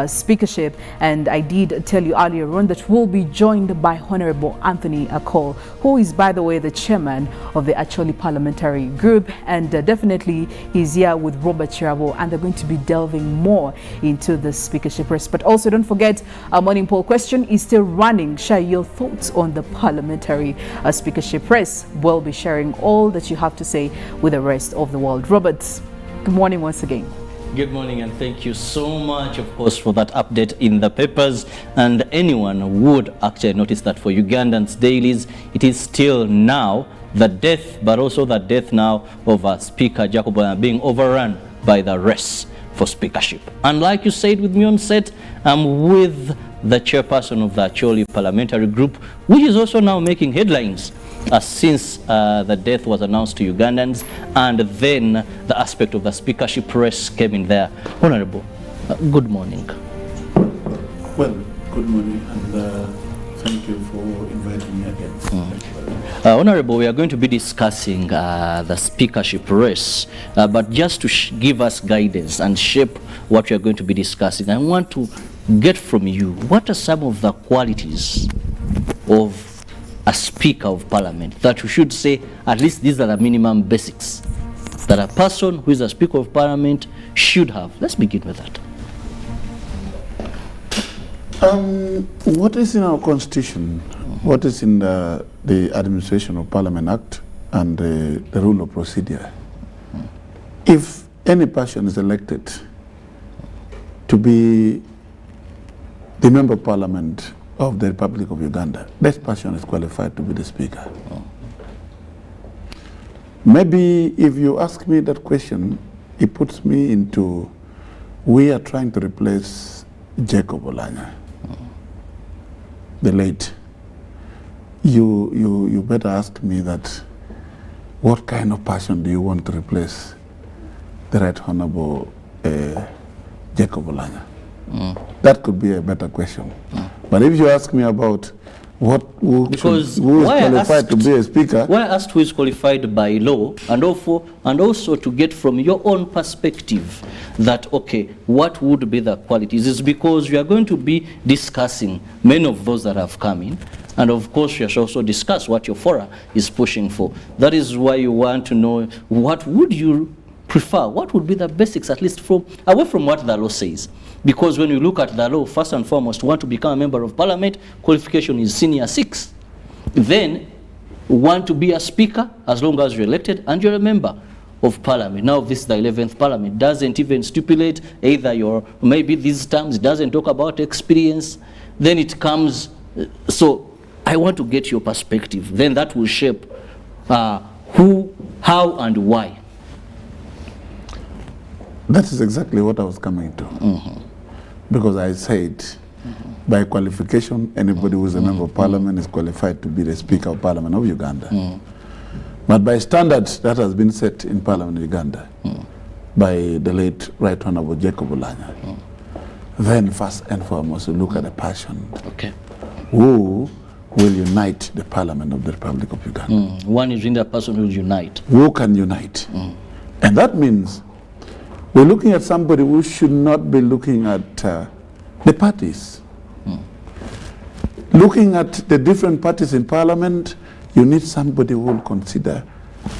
speakership, and I did tell you earlier on that we'll be joined by Honorable Anthony Acholi, who is, by the way, the chairman of the Acholi Parliamentary group, and definitely he's here with Robert Kirabo, and they're going to be delving more into the speakership race. But also don't forget, our morning poll question is still running. Share your thoughts on the parliamentary speakership race. We'll be sharing all that you have to say with the rest of the world. Robert, good morning once again.
Good morning, and thank you so much, of course, for that update in the papers. And anyone would actually notice that for Ugandans dailies, it is still now the death, but also the death now of Speaker Jacob being overrun by the race for speakership. And like you said with me on set, I'm with the chairperson of the Acholi Parliamentary group, which is also now making headlines since the death was announced to Ugandans, and then the aspect of the speakership race came in there. Honorable, good morning.
Well, good morning, and thank you for inviting me again.
Honorable, we are going to be discussing the speakership race, but just to give us guidance and shape what we are going to be discussing, I want to get from you, what are some of the qualities of a Speaker of Parliament that you should say, at least these are the minimum basics, that a person who is a Speaker of Parliament should have? Let's begin with that.
What is in our constitution, what is in the Administration of Parliament Act and the rule of procedure, if any person is elected to be the member of Parliament of the Republic of Uganda, that person is qualified to be the Speaker. Maybe if you ask me that question, it puts me into, we are trying to replace Jacob Olanya, the late. You better ask me that, what kind of person do you want to replace the Right Honorable Jacob Olanya? That could be a better question. But if you ask me about who is qualified to be a speaker,
why I asked who is qualified by law, and also to get from your own perspective that, okay, what would be the qualities, is because we are going to be discussing many of those that have come in. And of course, you should also discuss what your fora is pushing for. That is why you want to know, what would you prefer? What would be the basics, at least away from what the law says? Because when you look at the law, first and foremost, to want to become a member of Parliament, qualification is senior 6. Then, want to be a speaker as long as you're elected and you're a member of Parliament. Now, this is the 11th Parliament. Doesn't even stipulate either maybe these terms, it doesn't talk about experience. Then it comes, so I want to get your perspective. Then that will shape who, how, and why.
That is exactly what I was coming to. Because I said, by qualification, anybody who is a member of Parliament is qualified to be the Speaker of Parliament of Uganda. But by standards that has been set in Parliament of Uganda, by the late Right Honorable Jacob Olanya. Then first and foremost, we look at the passion.
Okay.
Who will unite the Parliament of the Republic of Uganda?
One is in the person who will unite.
Who can unite? And that means we're looking at somebody who should not be looking at the parties. Looking at the different parties in Parliament, you need somebody who will consider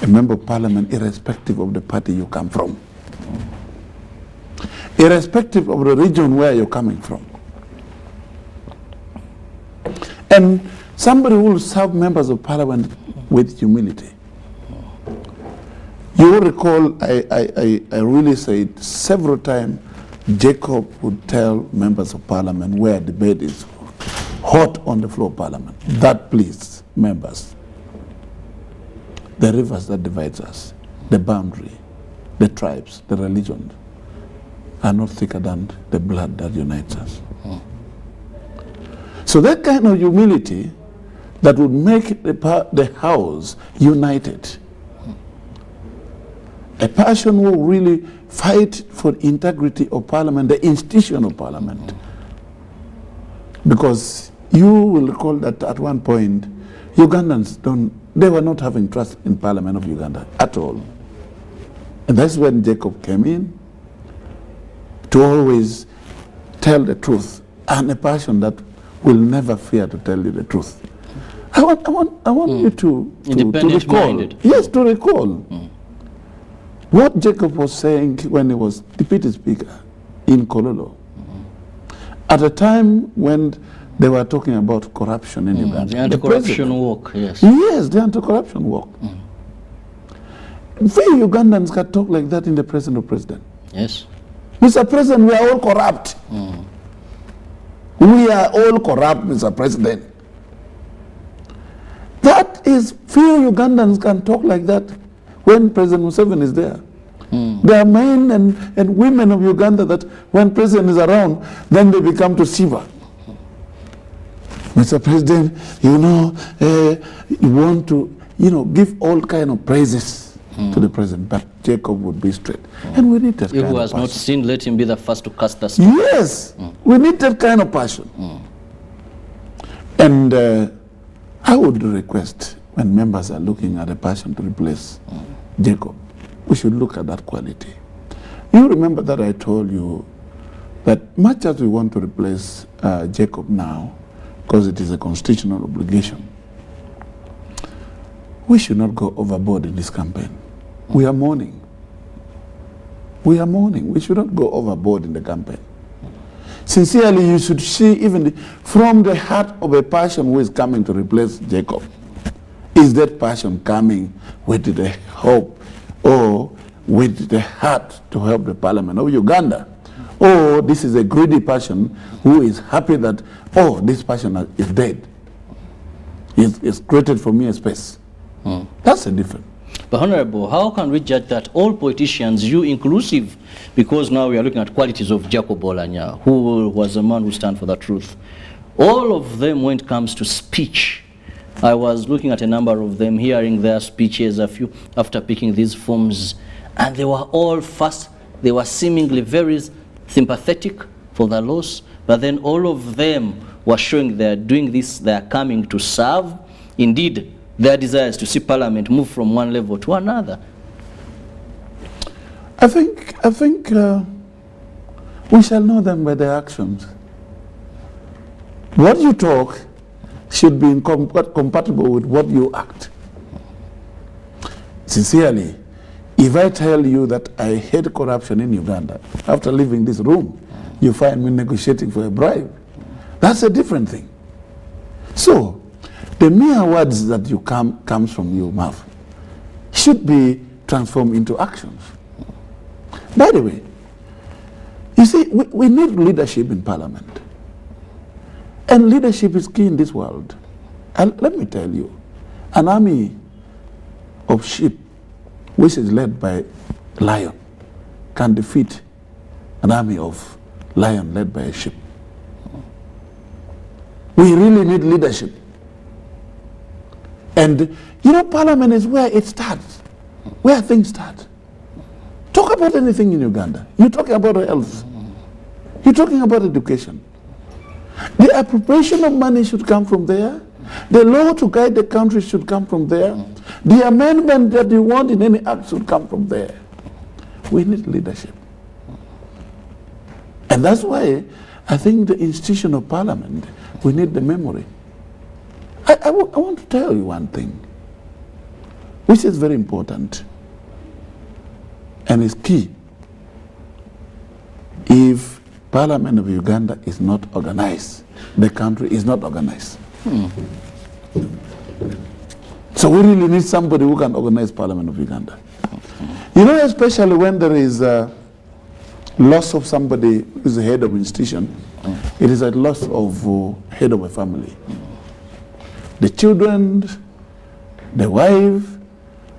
a member of Parliament irrespective of the party you come from. Irrespective of the region where you're coming from. And somebody who will serve members of Parliament with humility. You will recall, I really said several times, Jacob would tell members of Parliament where debate is hot on the floor of Parliament. That please, members. The rivers that divides us, the boundary, the tribes, the religions, are not thicker than the blood that unites us. So that kind of humility that would make the House united. A person who will really fight for integrity of Parliament, the institution of Parliament. Because you will recall that at one point, Ugandans they were not having trust in Parliament of Uganda at all. And that's when Jacob came in to always tell the truth, and a person that will never fear to tell you the truth. I want you to recall. Minded. Yes, to recall what Jacob was saying when he was Deputy Speaker in Kololo. At a time when they were talking about corruption in Uganda.
The anti-corruption walk, yes.
Yes, the anti-corruption walk. Few Ugandans can talk like that in the presence of President.
Yes.
Mr. President, we are all corrupt. We are all corrupt, Mr. President. That is, few Ugandans can talk like that when President Museveni is there. There are men and women of Uganda that when President is around, then they become to shiver. Mr. President, you want to, give all kind of praises to the President, but Jacob would be straight. And we need that kind of passion.
He who has not sinned, let him be the first to cast the stone.
Yes, we need that kind of passion. And I would request, when members are looking at a person to replace Jacob, we should look at that quality. You remember that I told you that much as we want to replace Jacob now, because it is a constitutional obligation, we should not go overboard in this campaign. We are mourning. We are mourning. We should not go overboard in the campaign. Sincerely, you should see even from the heart of a person who is coming to replace Jacob. Is that person coming with the hope or with the heart to help the Parliament of Uganda? Or this is a greedy person who is happy that, this person is dead. It's created for me a space. That's a difference.
But Honorable, how can we judge that all politicians, you inclusive, because now we are looking at qualities of Jacob Olanya, who was a man who stands for the truth, all of them when it comes to speech, I was looking at a number of them, hearing their speeches after picking these forms, and they were all first, they were seemingly very sympathetic for the loss, but then all of them were showing they are doing this, they are coming to serve. Indeed, their desire is to see Parliament move from one level to another.
I think we shall know them by their actions. What you talk should be compatible with what you act. Sincerely, if I tell you that I hate corruption in Uganda, after leaving this room, you find me negotiating for a bribe. That's a different thing. So, the mere words that you comes from your mouth should be transformed into actions. By the way, you see, we need leadership in Parliament. And leadership is key in this world. And let me tell you, an army of sheep, which is led by a lion, can defeat an army of lion led by a sheep. We really need leadership. And, Parliament is where it starts, where things start. Talk talk about anything in Uganda. You're talking about health. You're talking about education. The appropriation of money should come from there. The law to guide the country should come from there. The amendment that you want in any act should come from there. We need leadership. And that's why I think the institution of parliament, we need the memory. I want to tell you one thing, which is very important and is key. If Parliament of Uganda is not organized, the country is not organized. So we really need somebody who can organize Parliament of Uganda. You know, especially when there is a loss of somebody who is the head of an institution, it is a loss of head of a family. The children, the wife,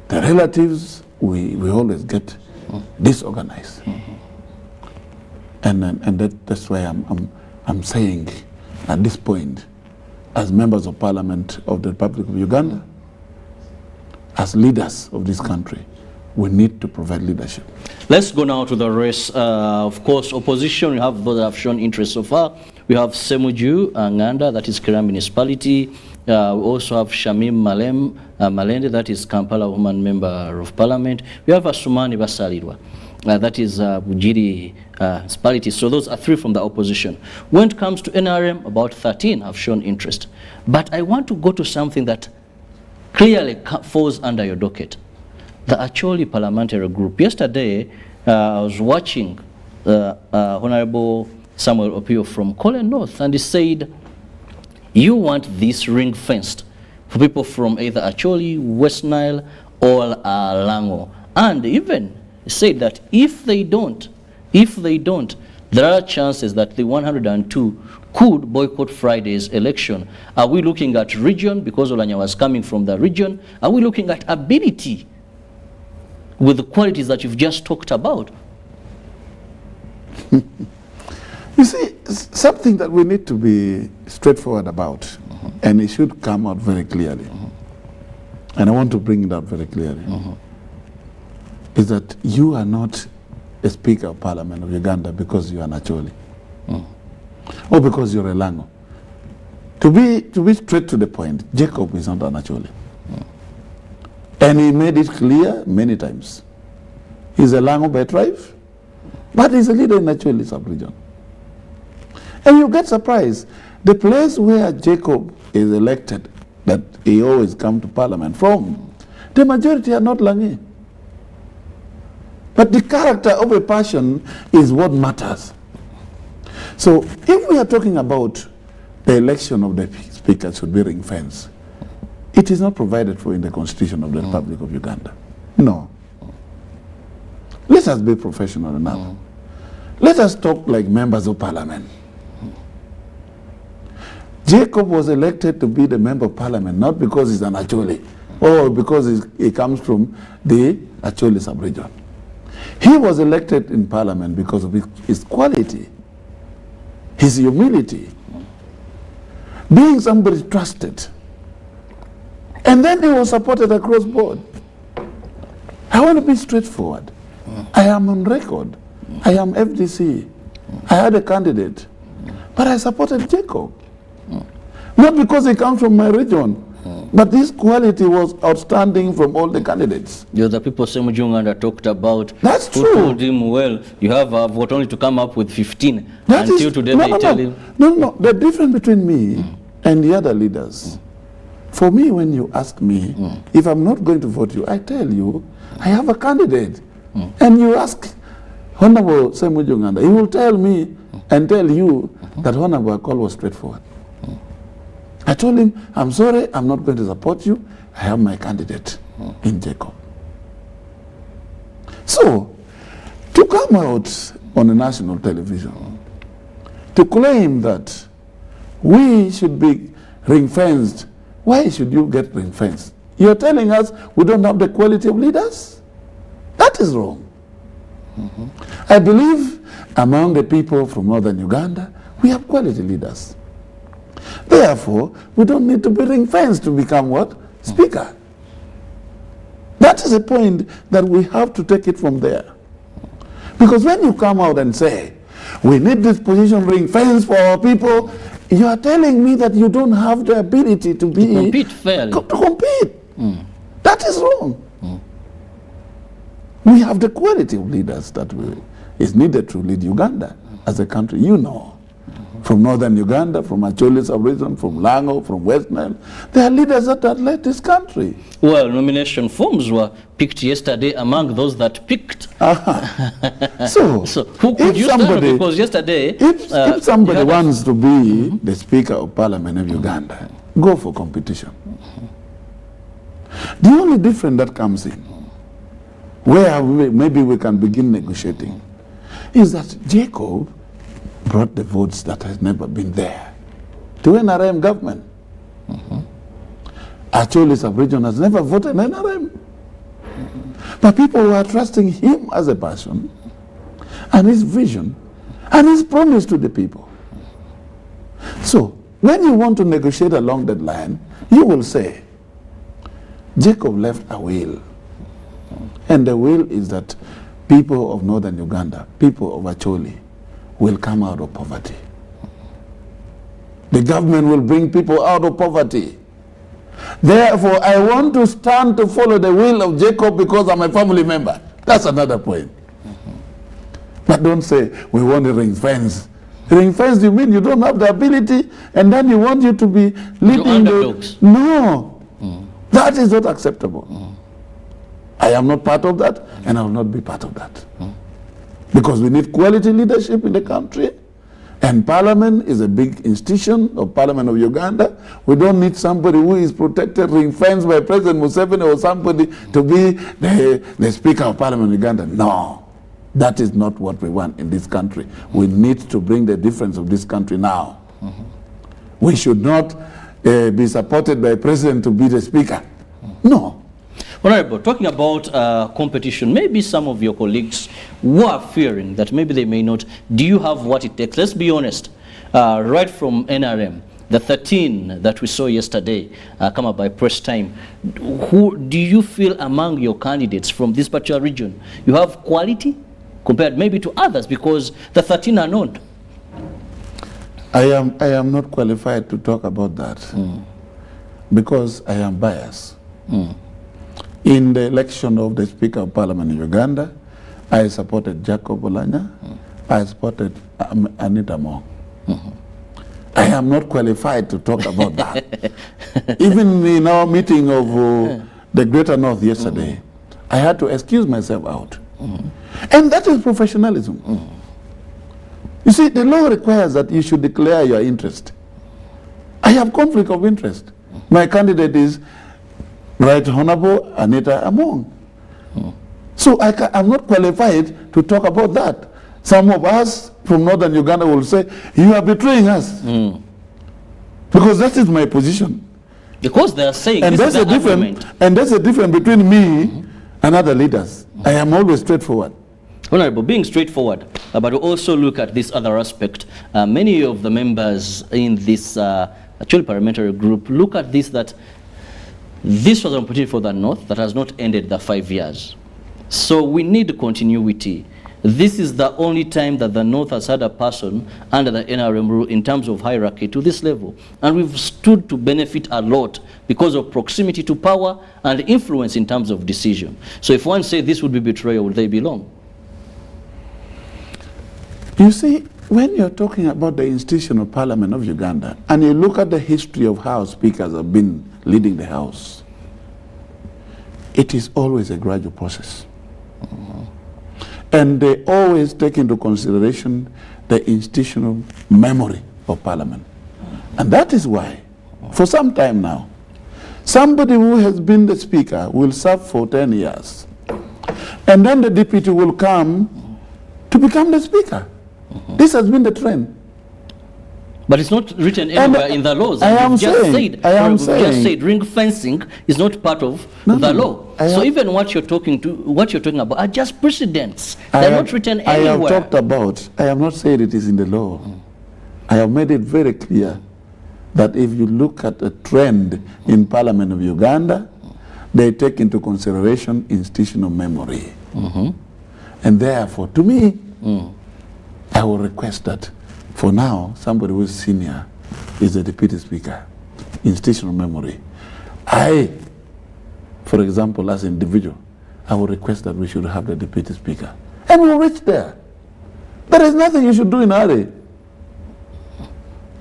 the relatives, we always get disorganized. And that's why I'm saying at this point, as members of Parliament of the Republic of Uganda, as leaders of this country, we need to provide leadership.
Let's go now to the rest. Of course, opposition, we have those that have shown interest so far. We have Semuju Nganda, that is Kirabo municipality. We also have Shamim Malende, that is Kampala woman member of parliament. We have Asumani Basalirwa, that is Bujiri municipality. So those are 3 from the opposition. When it comes to NRM, about 13 have shown interest. But I want to go to something that clearly falls under your docket. The Acholi Parliamentary Group. Yesterday, I was watching Honorable Samuel Opio from Mollen North, and he said, you want this ring-fenced for people from either Acholi, West Nile, or Lango. And even said that if they don't, there are chances that the 102 could boycott Friday's election. Are we looking at region, because Olanya was coming from the region? Are we looking at ability with the qualities that you've just talked about?
You see, something that we need to be straightforward about, and it should come out very clearly, and I want to bring it out very clearly, is that you are not a Speaker of Parliament of Uganda because you are an Acholi, or because you're a Lango. To be straight to the point, Jacob is not an Acholi. And he made it clear many times. He's a Lango by tribe, but he's a leader in Acholi sub-region. And you get surprised. The place where Jacob is elected, that he always comes to Parliament from, the majority are not Langi. But the character of a person is what matters. So if we are talking about the election of the Speaker should be ring-fenced, it is not provided for in the Constitution of the Republic of Uganda. No. Let us be professional enough. Let us talk like members of Parliament. Jacob was elected to be the member of Parliament, not because he's an Acholi, or because he comes from the Acholi sub-region. He was elected in Parliament because of his quality, his humility, being somebody trusted. And then he was supported across board. I want to be straightforward. I am on record. I am FDC. I had a candidate, but I supported Jacob. Not because he comes from my region, but this quality was outstanding from all the candidates.
The other people Semuju Nganda talked about.
That's
who
true.
Told him, well, you have a vote only to come up with 15. Until today they tell him.
No. The difference between me and the other leaders, for me, when you ask me, if I'm not going to vote you, I tell you, I have a candidate. And you ask Honorable Semuju Nganda, he will tell me and tell you that Honorable Acholi was straightforward. I told him, I'm sorry, I'm not going to support you. I have my candidate in Jacob. So, to come out on a national television, to claim that we should be ring-fenced, why should you get ring-fenced? You're telling us we don't have the quality of leaders? That is wrong. I believe among the people from northern Uganda, we have quality leaders. Therefore, we don't need to be ring-fenced to become what? Speaker. That is a point that we have to take it from there. Because when you come out and say, we need this position ring fence for our people, you are telling me that you don't have the ability to
compete fairly.
To compete. That is wrong. We have the quality of leaders that is needed to lead Uganda as a country. You know, from northern Uganda, from Acholi sub-region, from Lango, from West Nile, there are leaders that have led this country.
Well, nomination forms were picked yesterday among those that picked.
So
who could you stand? Because yesterday,
if somebody wants to be the Speaker of Parliament of Uganda, go for competition. The only difference that comes in, where maybe we can begin negotiating, is that Jacob brought the votes that has never been there to NRM government. Acholi sub-region has never voted NRM. But people were trusting him as a person and his vision and his promise to the people. So when you want to negotiate along that line, you will say, Jacob left a will. And the will is that people of northern Uganda, people of Acholi, will come out of poverty. The government will bring people out of poverty. Therefore, I want to stand to follow the will of Jacob because I'm a family member. That's another point. But don't say, we want a ring fence. Ring fence, you mean you don't have the ability and then you want you to be leading the... No. That is not acceptable. I am not part of that and I will not be part of that. Because we need quality leadership in the country, and Parliament is a big institution of Parliament of Uganda. We don't need somebody who is protected, ring-fenced by President Museveni or somebody to be the Speaker of Parliament of Uganda. No, that is not what we want in this country. We need to bring the difference of this country now. We should not be supported by a president to be the Speaker. No.
Honorable, talking about competition, maybe some of your colleagues were fearing that maybe they may not. Do you have what it takes? Let's be honest. Right from NRM, the 13 that we saw yesterday come up by press time, who do you feel among your candidates from this particular region, you have quality compared maybe to others, because the 13 are known?
I am not qualified to talk about that because I am biased. In the election of the Speaker of Parliament in Uganda, I supported Jacob Olanya. I supported Anita Mong. I am not qualified to talk about that. Even in our meeting of the Greater North yesterday, I had to excuse myself out. And that is professionalism. You see, the law requires that you should declare your interest. I have conflict of interest. My candidate is Right Honorable Anita Among. So I'm not qualified to talk about that. Some of us from northern Uganda will say, you are betraying us. Because that is my position.
Because they are saying
and
this
that's
is the argument.
And that's the difference between me and other leaders. I am always straightforward.
Honorable, being straightforward, but also look at this other aspect. Many of the members in this Acholi parliamentary group look at this, that this was an opportunity for the North that has not ended the 5 years. So we need continuity. This is the only time that the North has had a person under the NRM rule in terms of hierarchy to this level. And we've stood to benefit a lot because of proximity to power and influence in terms of decision. So if one says this would be betrayal, would they belong?
You see, when you're talking about the institution of Parliament of Uganda, and you look at the history of how speakers have been leading the House, it is always a gradual process. And they always take into consideration the institutional memory of Parliament. And that is why, for some time now, somebody who has been the Speaker will serve for 10 years. And then the deputy will come to become the Speaker. This has been the trend.
But it's not written anywhere in the laws. You've just said ring fencing is not part of the law. So even what you're talking about are just precedents. They're not written anywhere.
I have not said it is in the law. I have made it very clear that if you look at a trend in Parliament of Uganda, they take into consideration institutional memory. And therefore, to me, I will request that for now, somebody who is senior is the deputy speaker, institutional memory. For example, as an individual, I will request that we should have the deputy speaker. And we'll reach there. There is nothing you should do in a hurry.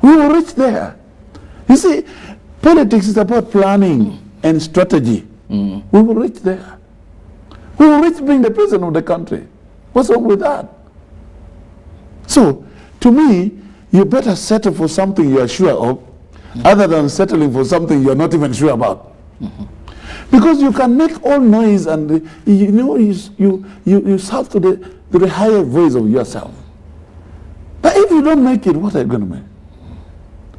We will reach there. You see, politics is about planning and strategy. We will reach there. We will reach being the president of the country. What's wrong with that? So, to me, you better settle for something you are sure of, other than settling for something you are not even sure about. Because you can make all noise and you shout to the higher voice of yourself. But if you don't make it, what are you going to make?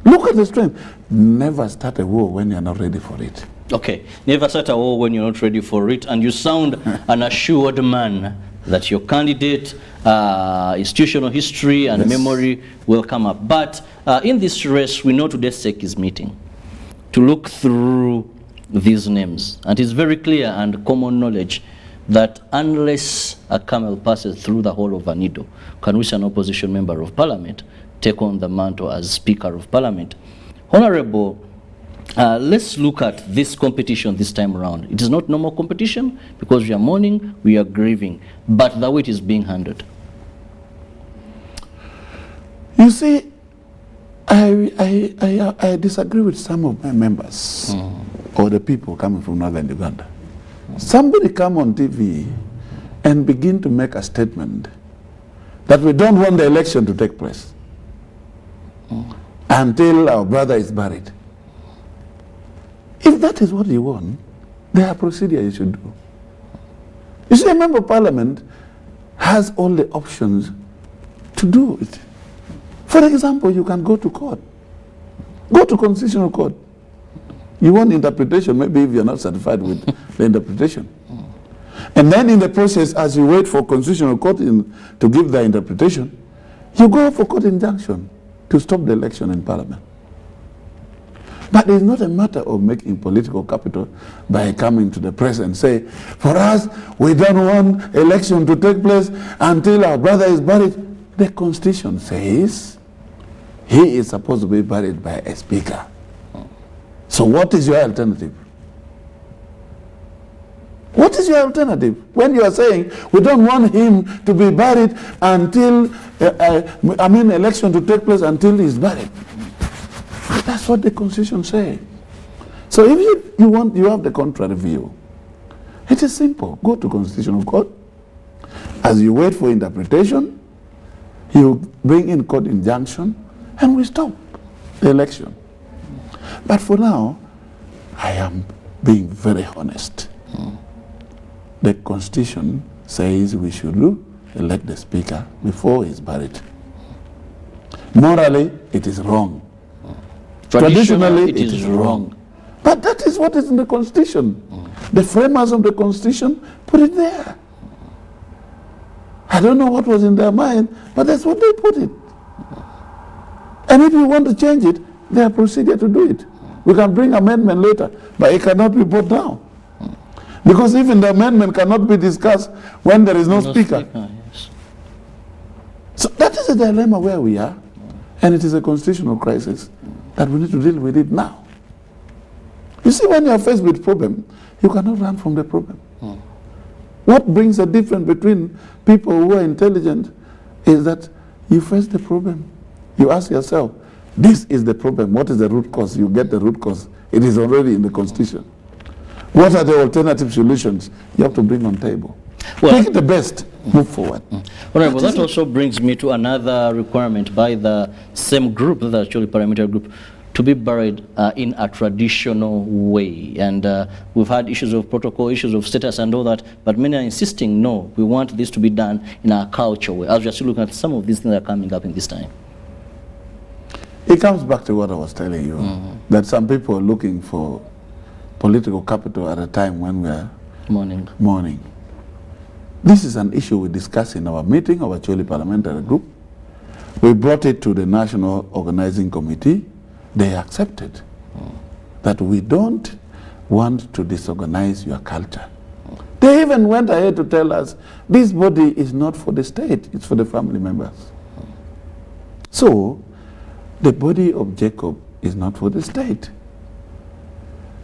Look at the strength. Never start a war when you're not ready for it.
Okay, never start a war when you're not ready for it, and you sound an assured man that your candidate, institutional history and memory will come up. But in this race, we know today's SEC is meeting to look through these names. And it's very clear and common knowledge that unless a camel passes through the hole of a needle, can we see an opposition member of parliament take on the mantle as Speaker of Parliament? Honorable, let's look at this competition this time around. It is not normal competition because we are mourning, we are grieving, but the way it is being handled.
You see, I disagree with some of my members or the people coming from northern Uganda. Somebody come on TV and begin to make a statement that we don't want the election to take place until our brother is buried. If that is what you want, there are procedures you should do. You see, a member of parliament has all the options to do it. For example, you can go to court. Go to constitutional court. You want interpretation, maybe if you're not satisfied with the interpretation. And then in the process, as you wait for constitutional court to give the interpretation, you go for court injunction to stop the election in parliament. But it's not a matter of making political capital by coming to the press and say, for us, we don't want election to take place until our brother is buried. The Constitution says he is supposed to be buried by a speaker. So what is your alternative? What is your alternative? When you are saying we don't want him to be buried until, election to take place until he's buried. That's what the Constitution says. So if you have the contrary view, it is simple. Go to Constitutional Court. As you wait for interpretation, you bring in court injunction, and we stop the election. But for now, I am being very honest. The Constitution says we should elect the Speaker before he's buried. Morally, it is wrong. Traditionally, it is wrong. But that is what is in the Constitution. The framers of the Constitution put it there. I don't know what was in their mind, but that's what they put it. And if you want to change it, there are procedures to do it. We can bring amendment later, but it cannot be brought down. Because even the amendment cannot be discussed when there is no speaker.
Yes.
So that is a dilemma where we are, and it is a constitutional crisis that we need to deal with it now. You see, when you are faced with problem, you cannot run from the problem. What brings a difference between people who are intelligent is that you face the problem. You ask yourself, this is the problem. What is the root cause? You get the root cause. It is already in the Constitution. What are the alternative solutions you have to bring on table? Well, take the best, move forward.
All right, well, that also brings me to another requirement by the same group, the Acholi Parliamentary group, to be buried in a traditional way. And we've had issues of protocol, issues of status and all that, but many are insisting, no, we want this to be done in our cultural way. As we're still looking at some of these things that are coming up in this time.
It comes back to what I was telling you, that some people are looking for political capital at a time when we are mourning. This is an issue we discussed in our meeting of Acholi Parliamentary Group. We brought it to the National Organizing Committee. They accepted that we don't want to disorganize your culture. They even went ahead to tell us, this body is not for the state, it's for the family members. So, the body of Jacob is not for the state.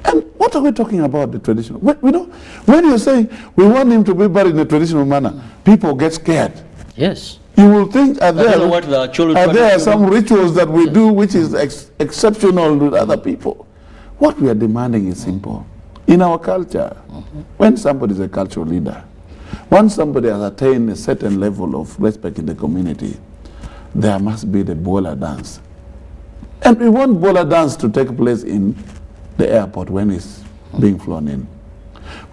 And what are we talking about, the traditional? When you're saying we want him to be buried in a traditional manner, people get scared.
Yes.
You will think, are there some rituals that we do which is exceptional with other people? What we are demanding is simple. In our culture, when somebody is a cultural leader, once somebody has attained a certain level of respect in the community, there must be the bola dance. And we want bola dance to take place in the airport when he's being flown in.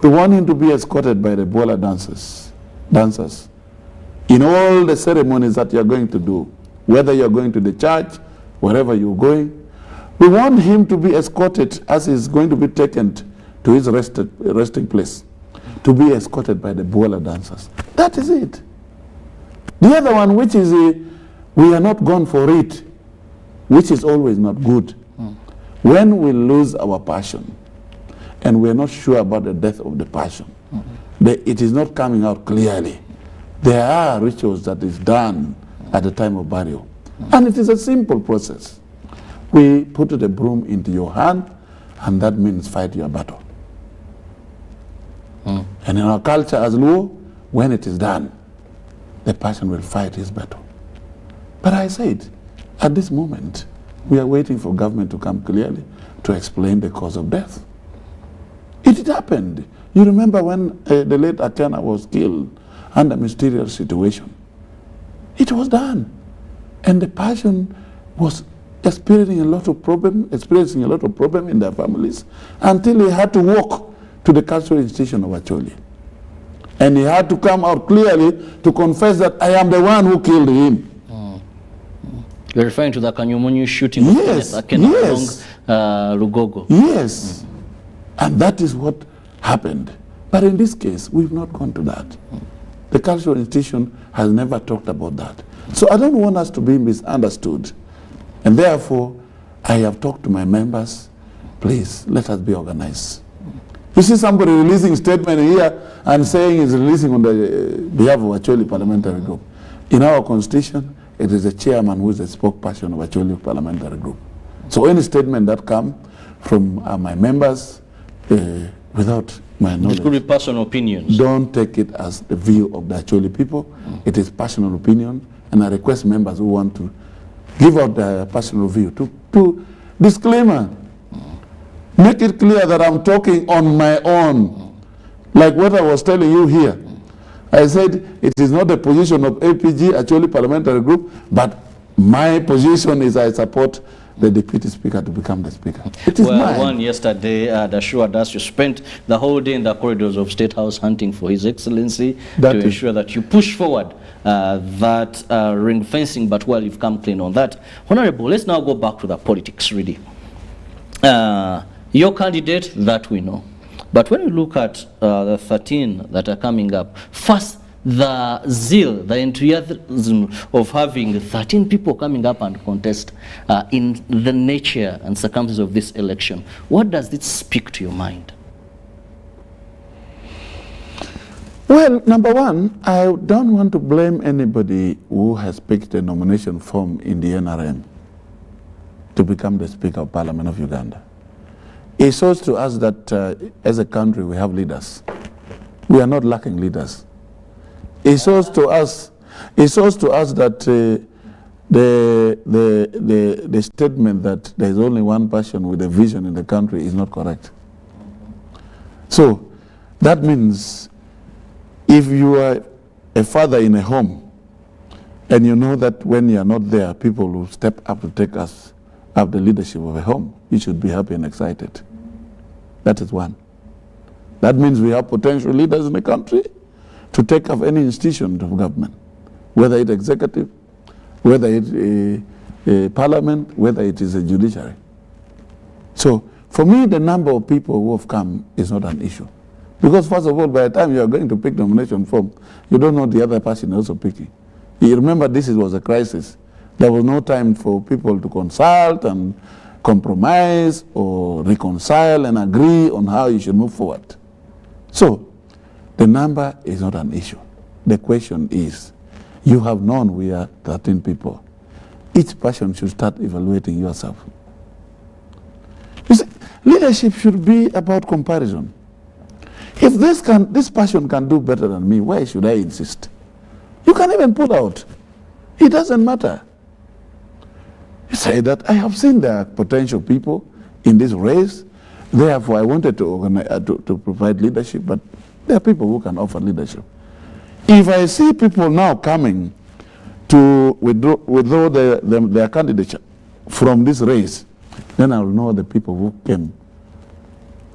We want him to be escorted by the bola dancers in all the ceremonies that you're going to do, whether you're going to the church, wherever you're going. We want him to be escorted as he's going to be taken to his resting place, to be escorted by the bola dancers. That is it. The other one, which is we are not gone for it, which is always not good. When we lose our passion and we're not sure about the death of the passion, it is not coming out clearly. There are rituals that is done at the time of burial. And it is a simple process. We put the broom into your hand, and that means fight your battle. And in our culture as Luo, when it is done, the person will fight his battle. But I said, at this moment, we are waiting for government to come clearly to explain the cause of death. It happened. You remember when the late Achana was killed under a mysterious situation. It was done. And the person was experiencing a lot of problem in their families until he had to walk to the cultural institution of Acholi. And he had to come out clearly to confess that I am the one who killed him.
You're referring to the Kanyumunyu shooting
yes,
of yes. along Lugogo.
Yes. And that is what happened. But in this case, we've not gone to that. The cultural institution has never talked about that. So I don't want us to be misunderstood. And therefore, I have talked to my members, please, let us be organized. You see somebody releasing statement here and saying he's releasing on the behalf of Acholi Parliamentary Group. In our constitution, it is the chairman who is the spokesperson of Acholi Parliamentary Group. So any statement that comes from my members without my knowledge,
it could be personal opinions.
Don't take it as the view of the Acholi people. It is personal opinion, and I request members who want to give out their personal view to disclaimer. Make it clear that I'm talking on my own. Like what I was telling you here. I said it is not the position of APG, Acholi Parliamentary Group, but my position is I support the Deputy Speaker to become the Speaker. It is mine.
One yesterday assured us you spent the whole day in the corridors of State House hunting for His Excellency to ensure that you push forward that ring fencing, but well, you've come clean on that. Honorable, let's now go back to the politics, really. Your candidate, that we know. But when you look at the 13 that are coming up, first, the zeal, the enthusiasm of having 13 people coming up and contest in the nature and circumstances of this election, what does it speak to your mind?
Well, number one, I don't want to blame anybody who has picked a nomination form in the NRM to become the Speaker of Parliament of Uganda. It shows to us that as a country we have leaders. We are not lacking leaders. It shows to us that the statement that there is only one person with a vision in the country is not correct. So that means if you are a father in a home and you know that when you are not there, people will step up to take us up the leadership of a home, you should be happy and excited. That is one. That means we have potential leaders in the country to take up any institution of government, whether it's executive, whether it's a parliament, whether it is a judiciary. So for me, the number of people who have come is not an issue. Because first of all, by the time you are going to pick nomination form, you don't know the other person also picking. You remember this was a crisis. There was no time for people to consult and compromise or reconcile and agree on how you should move forward. So The number is not an issue. The question is, you have known we are 13 people. Each person should start evaluating yourself. You see, leadership should be about comparison. If this person can do better than me, why should I insist? You can even pull out. It doesn't matter. You say that I have seen there are potential people in this race. Therefore, I wanted to organize, to provide leadership, but there are people who can offer leadership. If I see people now coming to withdraw their candidature from this race, then I'll know the people who came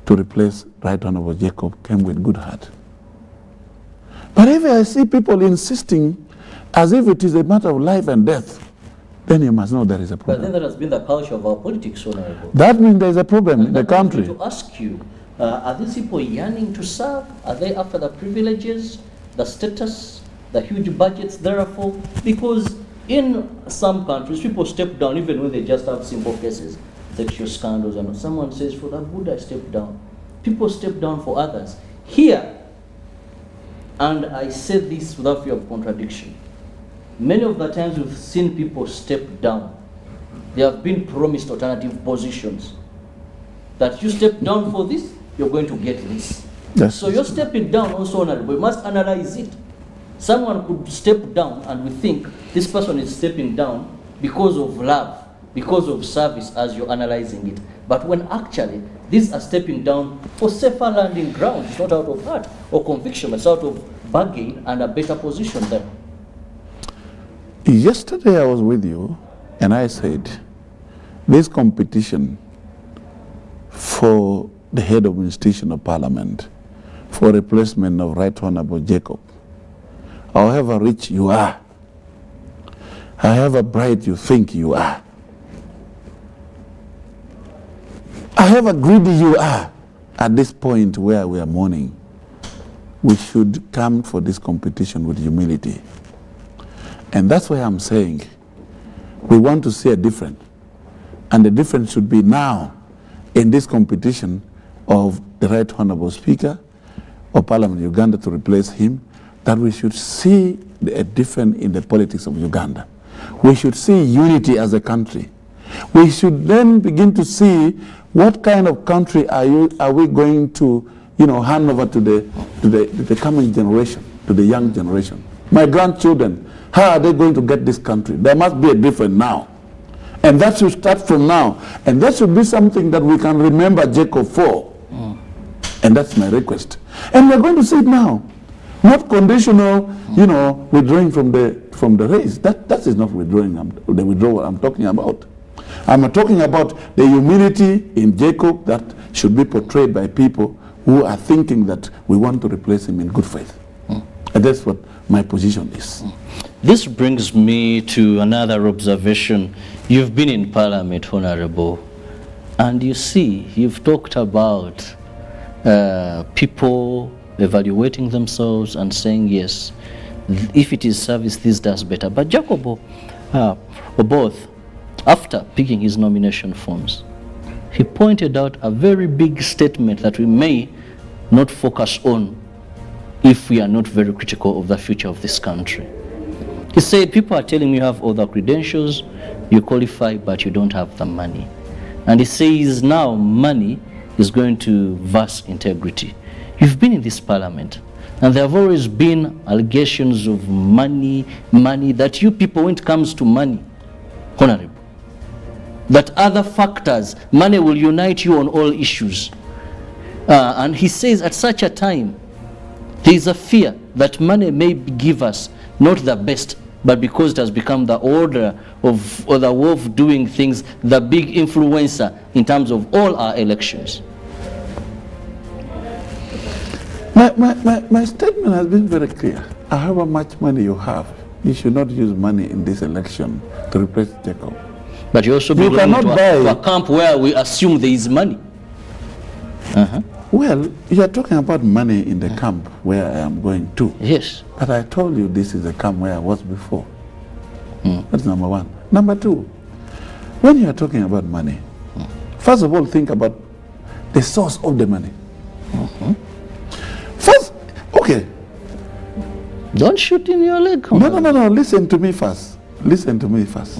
to replace Right Honorable Jacob came with good heart. But if I see people insisting as if it is a matter of life and death, then you must know there is a problem.
But then that has been the culture of our politics, Honorable.
That means there is a problem in the country.
To ask you, are these people yearning to serve? Are they after the privileges, the status, the huge budgets therefore? Because in some countries, people step down even when they just have simple cases, sexual scandals, and someone says, for the good I step down. People step down for others. Here, and I say this without fear of contradiction, many of the times we've seen people step down. They have been promised alternative positions. That you step down for this, you're going to get this.
Yes.
So you're stepping down also, Honorable. We must analyze it. Someone could step down and we think this person is stepping down because of love, because of service as you're analyzing it. But when actually these are stepping down for safer landing ground, it's not out of heart or conviction, it's out of bargain and a better position there.
Yesterday I was with you and I said this competition for the head of institution of parliament for replacement of Right Honorable Jacob, however rich you are, however bright you think you are, however greedy you are, at this point where we are mourning, we should come for this competition with humility. And that's why I'm saying we want to see a difference. And the difference should be now in this competition of the Right Honorable Speaker of Parliament of Uganda to replace him, that we should see a difference in the politics of Uganda. We should see unity as a country. We should then begin to see what kind of country are we going to, hand over to the coming generation, to the young generation. My grandchildren, how are they going to get this country? There must be a difference now. And that should start from now. And that should be something that we can remember Jacob for. And that's my request. And we're going to see it now. Not conditional, withdrawing from the race. That is not withdrawing, the withdrawal I'm talking about. I'm talking about the humility in Jacob that should be portrayed by people who are thinking that we want to replace him in good faith. And that's what my position is.
This brings me to another observation. You've been in Parliament, Honorable, and you see, you've talked about people evaluating themselves and saying, yes, if it is service, this does better. But Jacob Oboth, after picking his nomination forms, he pointed out a very big statement that we may not focus on if we are not very critical of the future of this country. He said, people are telling me you have all the credentials, you qualify, but you don't have the money. And he says now money is going to verse integrity. You've been in this parliament, and there have always been allegations of money, that you people, when it comes to money, Honorable, that other factors, money will unite you on all issues. And he says at such a time, there is a fear that money may give us not the best, but because it has become the order of, or the way of doing things, the big influencer in terms of all our elections.
My statement has been very clear. However much money you have, you should not use money in this election to replace Jacob.
But you also belong to a camp where we assume there is money.
Well, you are talking about money in the camp where I am going to.
Yes.
But I told you this is the camp where I was before. That's number one. Number two, when you are talking about money, first of all, think about the source of the money. First, Okay.
Don't shoot in your leg.
No. Listen to me first. Listen to me first.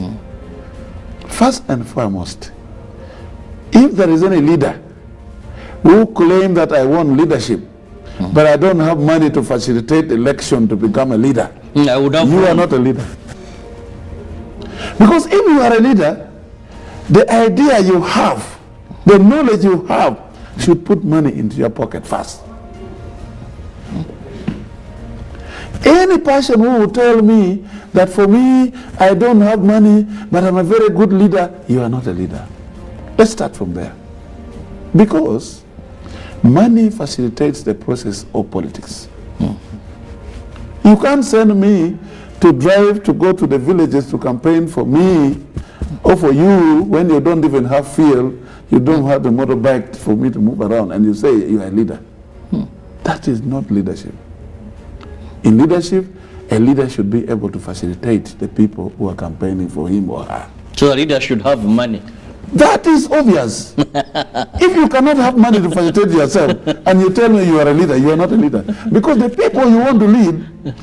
First and foremost, if there is any leader who claim that I want leadership, but I don't have money to facilitate election to become a leader, you are not a leader. Because if you are a leader, the idea you have, the knowledge you have, should put money into your pocket first. Any person who will tell me that for me, I don't have money, but I'm a very good leader, you are not a leader. Let's start from there. Because money facilitates the process of politics. You can't send me to drive to go to the villages to campaign for me or for you when you don't even have fuel, you don't have the motorbike for me to move around, and you say you are a leader. That is not leadership. In leadership, a leader should be able to facilitate the people who are campaigning for him or her.
So a leader should have money.
That is obvious. If you cannot have money to facilitate yourself and you tell me you are a leader, you are not a leader. Because the people you want to lead,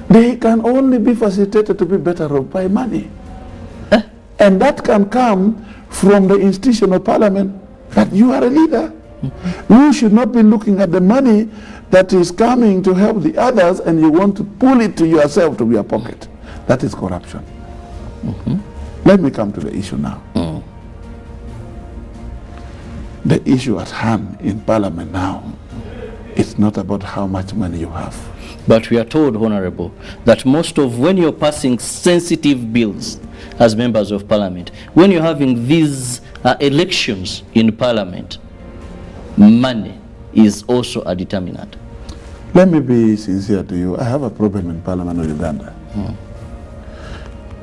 they can only be facilitated to be better off by money. And that can come from the institution of parliament, that you are a leader. You should not be looking at the money that is coming to help the others and you want to pull it to yourself to your pocket. That is corruption. Let me come to the issue now. The issue at hand in parliament now, it's not about how much money you have.
But we are told, Honorable, that most of when you're passing sensitive bills as members of parliament, when you're having these elections in parliament, money is also a determinant.
Let me be sincere to you. I have a problem in Parliament of Uganda.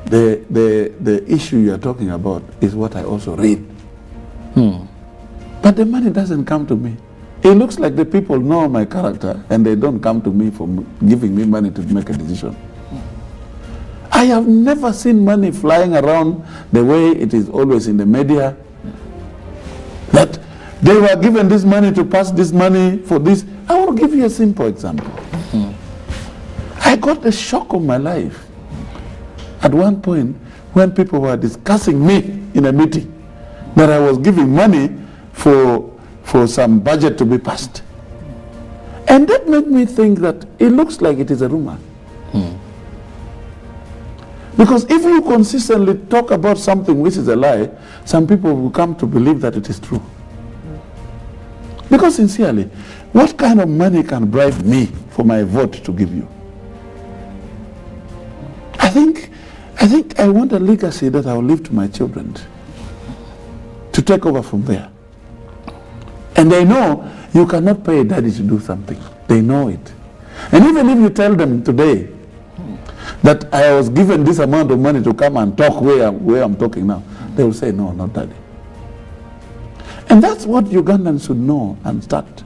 The issue you are talking about is what I also read. But the money doesn't come to me. It looks like the people know my character and they don't come to me for giving me money to make a decision. I have never seen money flying around the way it is always in the media. That they were given this money to pass this money for this. I want to give you a simple example. I got the shock of my life at one point when people were discussing me in a meeting that I was giving money for some budget to be passed. And that made me think that it looks like it is a rumor. Because if you consistently talk about something which is a lie, some people will come to believe that it is true. Because sincerely, what kind of money can bribe me for my vote to give you? I think I want a legacy that I will leave to my children to take over from there. And they know you cannot pay a daddy to do something. They know it. And even if you tell them today that I was given this amount of money to come and talk where I'm talking now, they will say, no, not daddy. And that's what Ugandans should know and start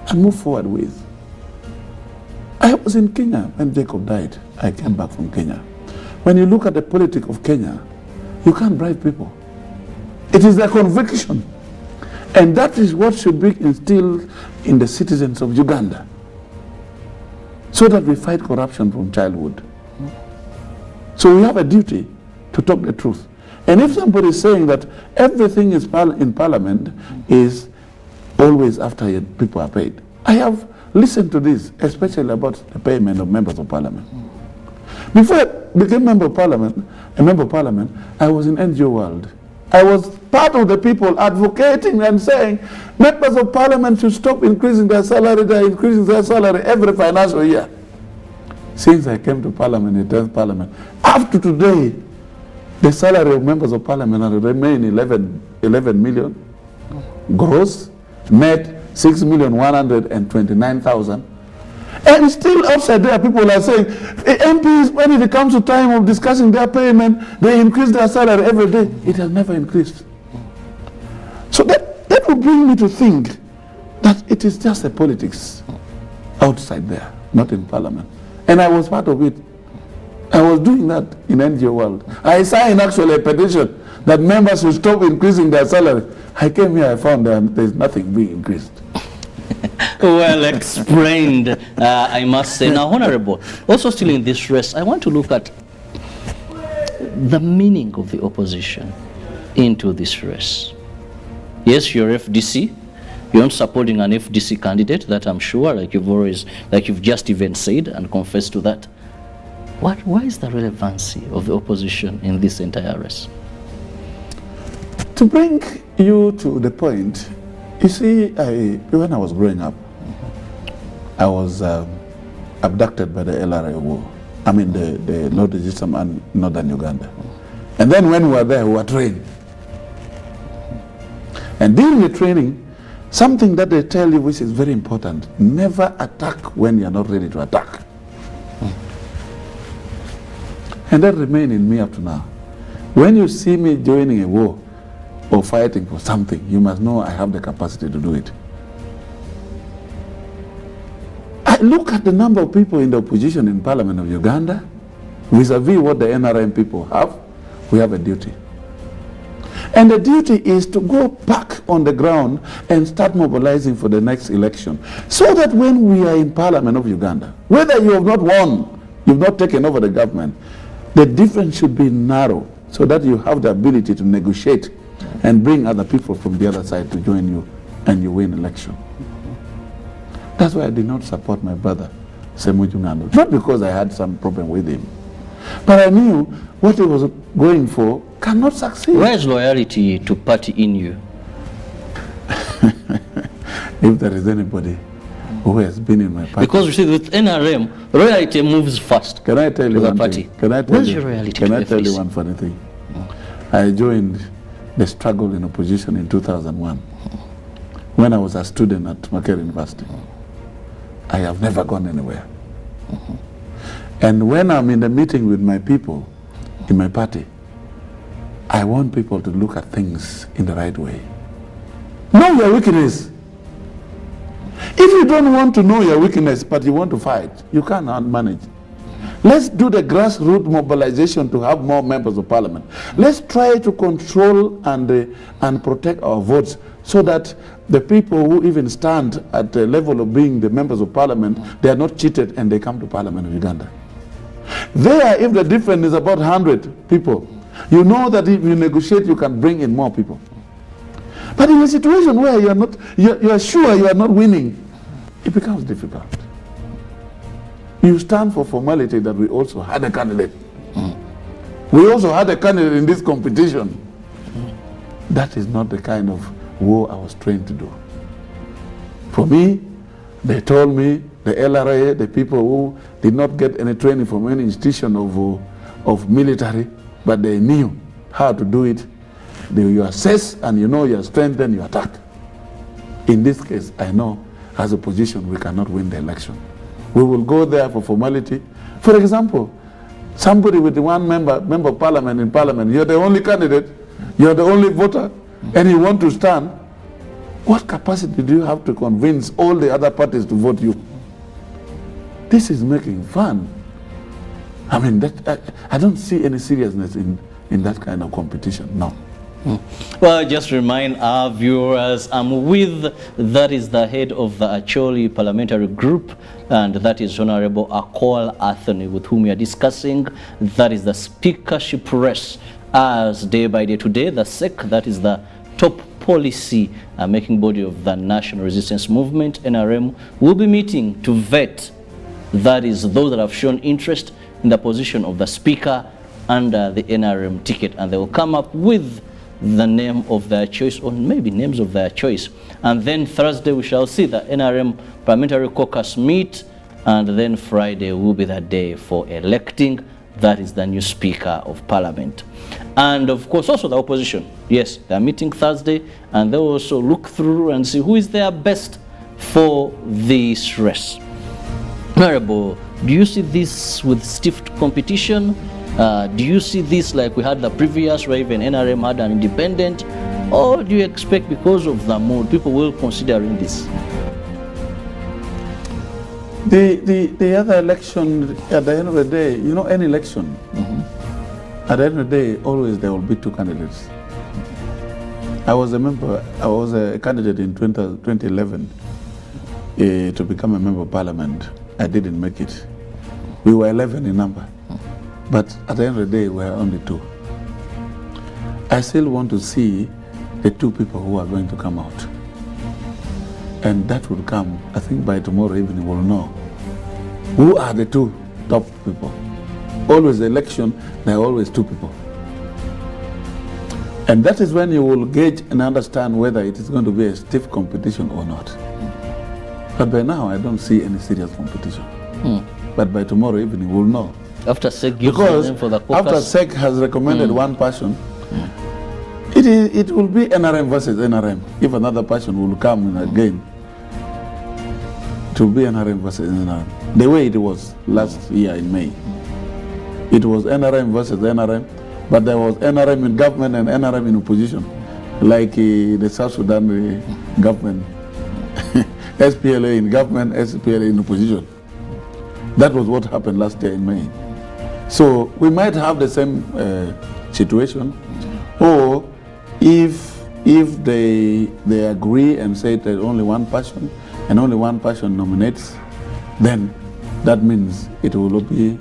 and move forward with. I was in Kenya when Jacob died. I came back from Kenya. When you look at the politics of Kenya, you can't bribe people. It is their conviction. And that is what should be instilled in the citizens of Uganda, so that we fight corruption from childhood. So we have a duty to talk the truth. And if somebody is saying that everything is in parliament is always after people are paid, I have listened to this, especially about the payment of members of parliament. Before I became a member of parliament, I was in NGO world. I was part of the people advocating and saying members of parliament should stop increasing their salary. They're increasing their salary every financial year. Since I came to parliament, the 10th parliament, up to today, the salary of members of parliament has remained 11 million gross, net 6,129,000. And still outside there, people are saying, MPs, when it comes to time of discussing their payment, they increase their salary every day. It has never increased. So that would bring me to think that it is just a politics outside there, not in parliament. And I was part of it. I was doing that in NGO world. I signed actually a petition that members should stop increasing their salary. I came here, I found that there's nothing being increased.
Well explained, I must say. Now, Honorable, also still in this race, I want to look at the meaning of the opposition into this race. Yes, you're FDC. You're not supporting an FDC candidate, that I'm sure, like you've just even said and confessed to that. Why is the relevancy of the opposition in this entire race?
To bring you to the point, you see, when I was growing up, I was abducted by the LRA war. I mean, the Lord Resistance and Northern Uganda. And then when we were there, we were trained. And during the training, something that they tell you which is very important, never attack when you're not ready to attack. And that remains in me up to now. When you see me joining a war or fighting for something, you must know I have the capacity to do it. I look at the number of people in the opposition in Parliament of Uganda, vis-a-vis what the NRM people have, we have a duty. And the duty is to go back on the ground and start mobilizing for the next election. So that when we are in Parliament of Uganda, whether you have not won, you've not taken over the government, the difference should be narrow so that you have the ability to negotiate and bring other people from the other side to join you and you win election. That's why I did not support my brother, Nyonyintono. Not because I had some problem with him, but I knew what he was going for cannot succeed.
Where is loyalty to party in you?
If there is anybody who has been in my party.
Because you see, with NRM, loyalty moves fast.
Can I tell you one thing? Can I tell you one funny thing? I joined the struggle in opposition in 2001 when I was a student at Makerere University. I have never gone anywhere. And when I'm in the meeting with my people in my party, I want people to look at things in the right way. Know your weakness. If you don't want to know your weakness, but you want to fight, you cannot manage. Let's do the grassroots mobilization to have more members of parliament. Let's try to control and protect our votes so that the people who even stand at the level of being the members of parliament, they are not cheated and they come to Parliament of Uganda. There, if the difference is about 100 people, you know that if you negotiate, you can bring in more people. But in a situation where you are sure you are not winning, it becomes difficult. You stand for formality that we also had a candidate. We also had a candidate in this competition. That is not the kind of war I was trained to do. For me, they told me, the LRA, the people who did not get any training from any institution of military, but they knew how to do it. You assess and you know your strength, then you attack. In this case, I know as a position we cannot win the election. We will go there for formality. For example, somebody with one member of parliament in parliament, you're the only candidate, you're the only voter, and you want to stand, what capacity do you have to convince all the other parties to vote you? This is making fun. I mean, I don't see any seriousness in that kind of competition, no.
Well, just remind our viewers, I'm with, that is the head of the Acholi Parliamentary Group, and that is Honorable Acholi, with whom we are discussing. That is the speakership race as day by day. Today, the SEC, that is the top policy making body of the National Resistance Movement, NRM, will be meeting to vet, that is those that have shown interest in the position of the speaker under the NRM ticket, and they will come up with the name of their choice, or maybe names of their choice. And then Thursday we shall see the NRM Parliamentary Caucus meet, and then Friday will be the day for electing, that is the new Speaker of Parliament. And of course also the opposition, yes, they are meeting Thursday, and they will also look through and see who is their best for this race. Honorable, do you see this with stiff competition? Do you see this like we had the previous, where even NRM had an independent? Or do you expect because of the mood, people will consider in this?
The other election, at the end of the day, you know, any election, at the end of the day, always there will be two candidates. I was a candidate in 2011. to become a member of parliament. I didn't make it. We were 11 in number, but at the end of the day, we were only 2. I still want to see the 2 people who are going to come out. And that will come, I think by tomorrow evening we'll know who are the 2 top people. Always the election, there are always 2 people. And that is when you will gauge and understand whether it is going to be a stiff competition or not. But by now, I don't see any serious competition. But by tomorrow evening, we'll know.
After SEC gives the name for the caucus?
After SEC has recommended one person, it will be NRM versus NRM. If another person will come in again, it will be NRM versus NRM. The way it was last year in May. It was NRM versus NRM, but there was NRM in government and NRM in opposition, like the South Sudan government. SPLA in government, SPLA in opposition. That was what happened last year in May. So we might have the same situation, or if they agree and say there's only one person and only one person nominates, then that means it will be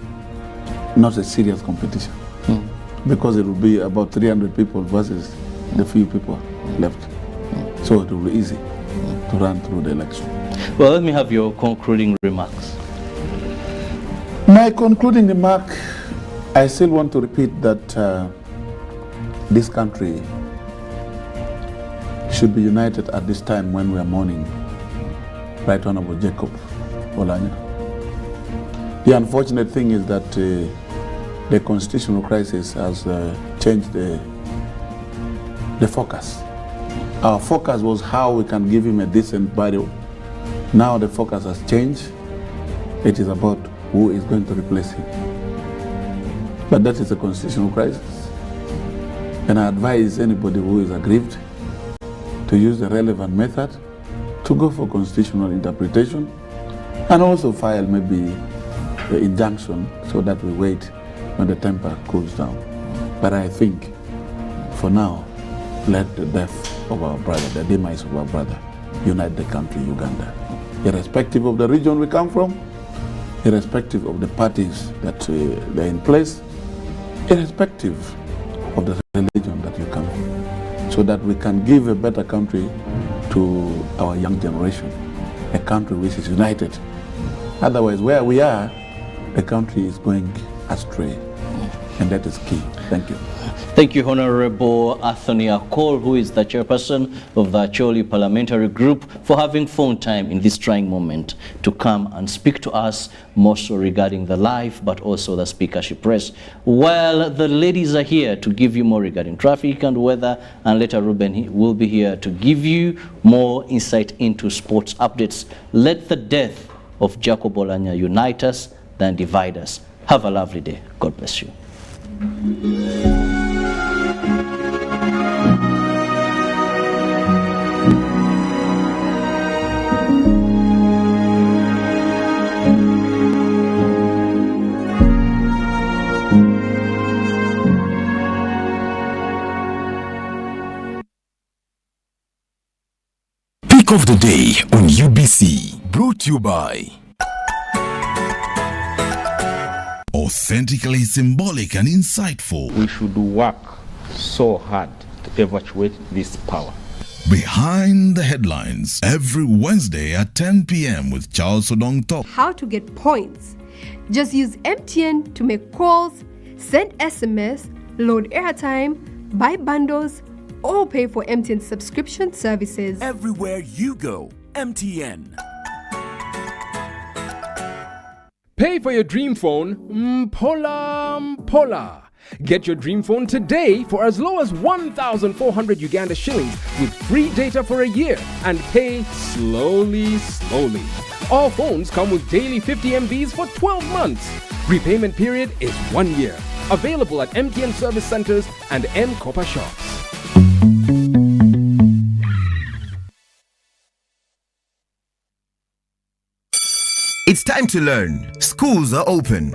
not a serious competition, because it will be about 300 people versus the few people left. So it will be easy to run through the election.
Well, let me have your concluding remarks.
My concluding remark, I still want to repeat that this country should be united at this time when we are mourning Right Honorable Jacob Oulanyah. The unfortunate thing is that the constitutional crisis has changed the focus. Our focus was how we can give him a decent burial. Now the focus has changed. It is about who is going to replace him. But that is a constitutional crisis. And I advise anybody who is aggrieved to use the relevant method to go for constitutional interpretation and also file maybe the injunction so that we wait when the temper cools down. But I think for now, let the death of our brother, the demise of our brother, unite the country, Uganda. Irrespective of the region we come from, irrespective of the parties that they're in place, irrespective of the religion that you come from, so that we can give a better country to our young generation, a country which is united. Otherwise, where we are, the country is going astray, and that is key. Thank you.
Thank you, Honorable Anthony Acholi, who is the chairperson of the Acholi Parliamentary Group, for having found time in this trying moment to come and speak to us more so regarding the life, but also the speakership race. Well, the ladies are here to give you more regarding traffic and weather, and later Ruben will be here to give you more insight into sports updates. Let the death of Jacob Oulanyah unite us than divide us. Have a lovely day. God bless you.
Pick of the day on UBC, brought to you by Authentically Symbolic and Insightful.
We should work so hard to evacuate this power.
Behind the Headlines, every Wednesday at 10 p.m. with Charles Odong Top.
How to get points? Just use MTN to make calls, send SMS, load airtime, buy bundles, or pay for MTN subscription services.
Everywhere you go, MTN.
Pay for your dream phone, Mpola. Get your dream phone today for as low as 1,400 Uganda shillings with free data for a year and pay slowly. All phones come with daily 50 MBs for 12 months. Repayment period is 1 year. Available at MTN service centers and M-Kopa shops.
It's time to learn. Schools are open.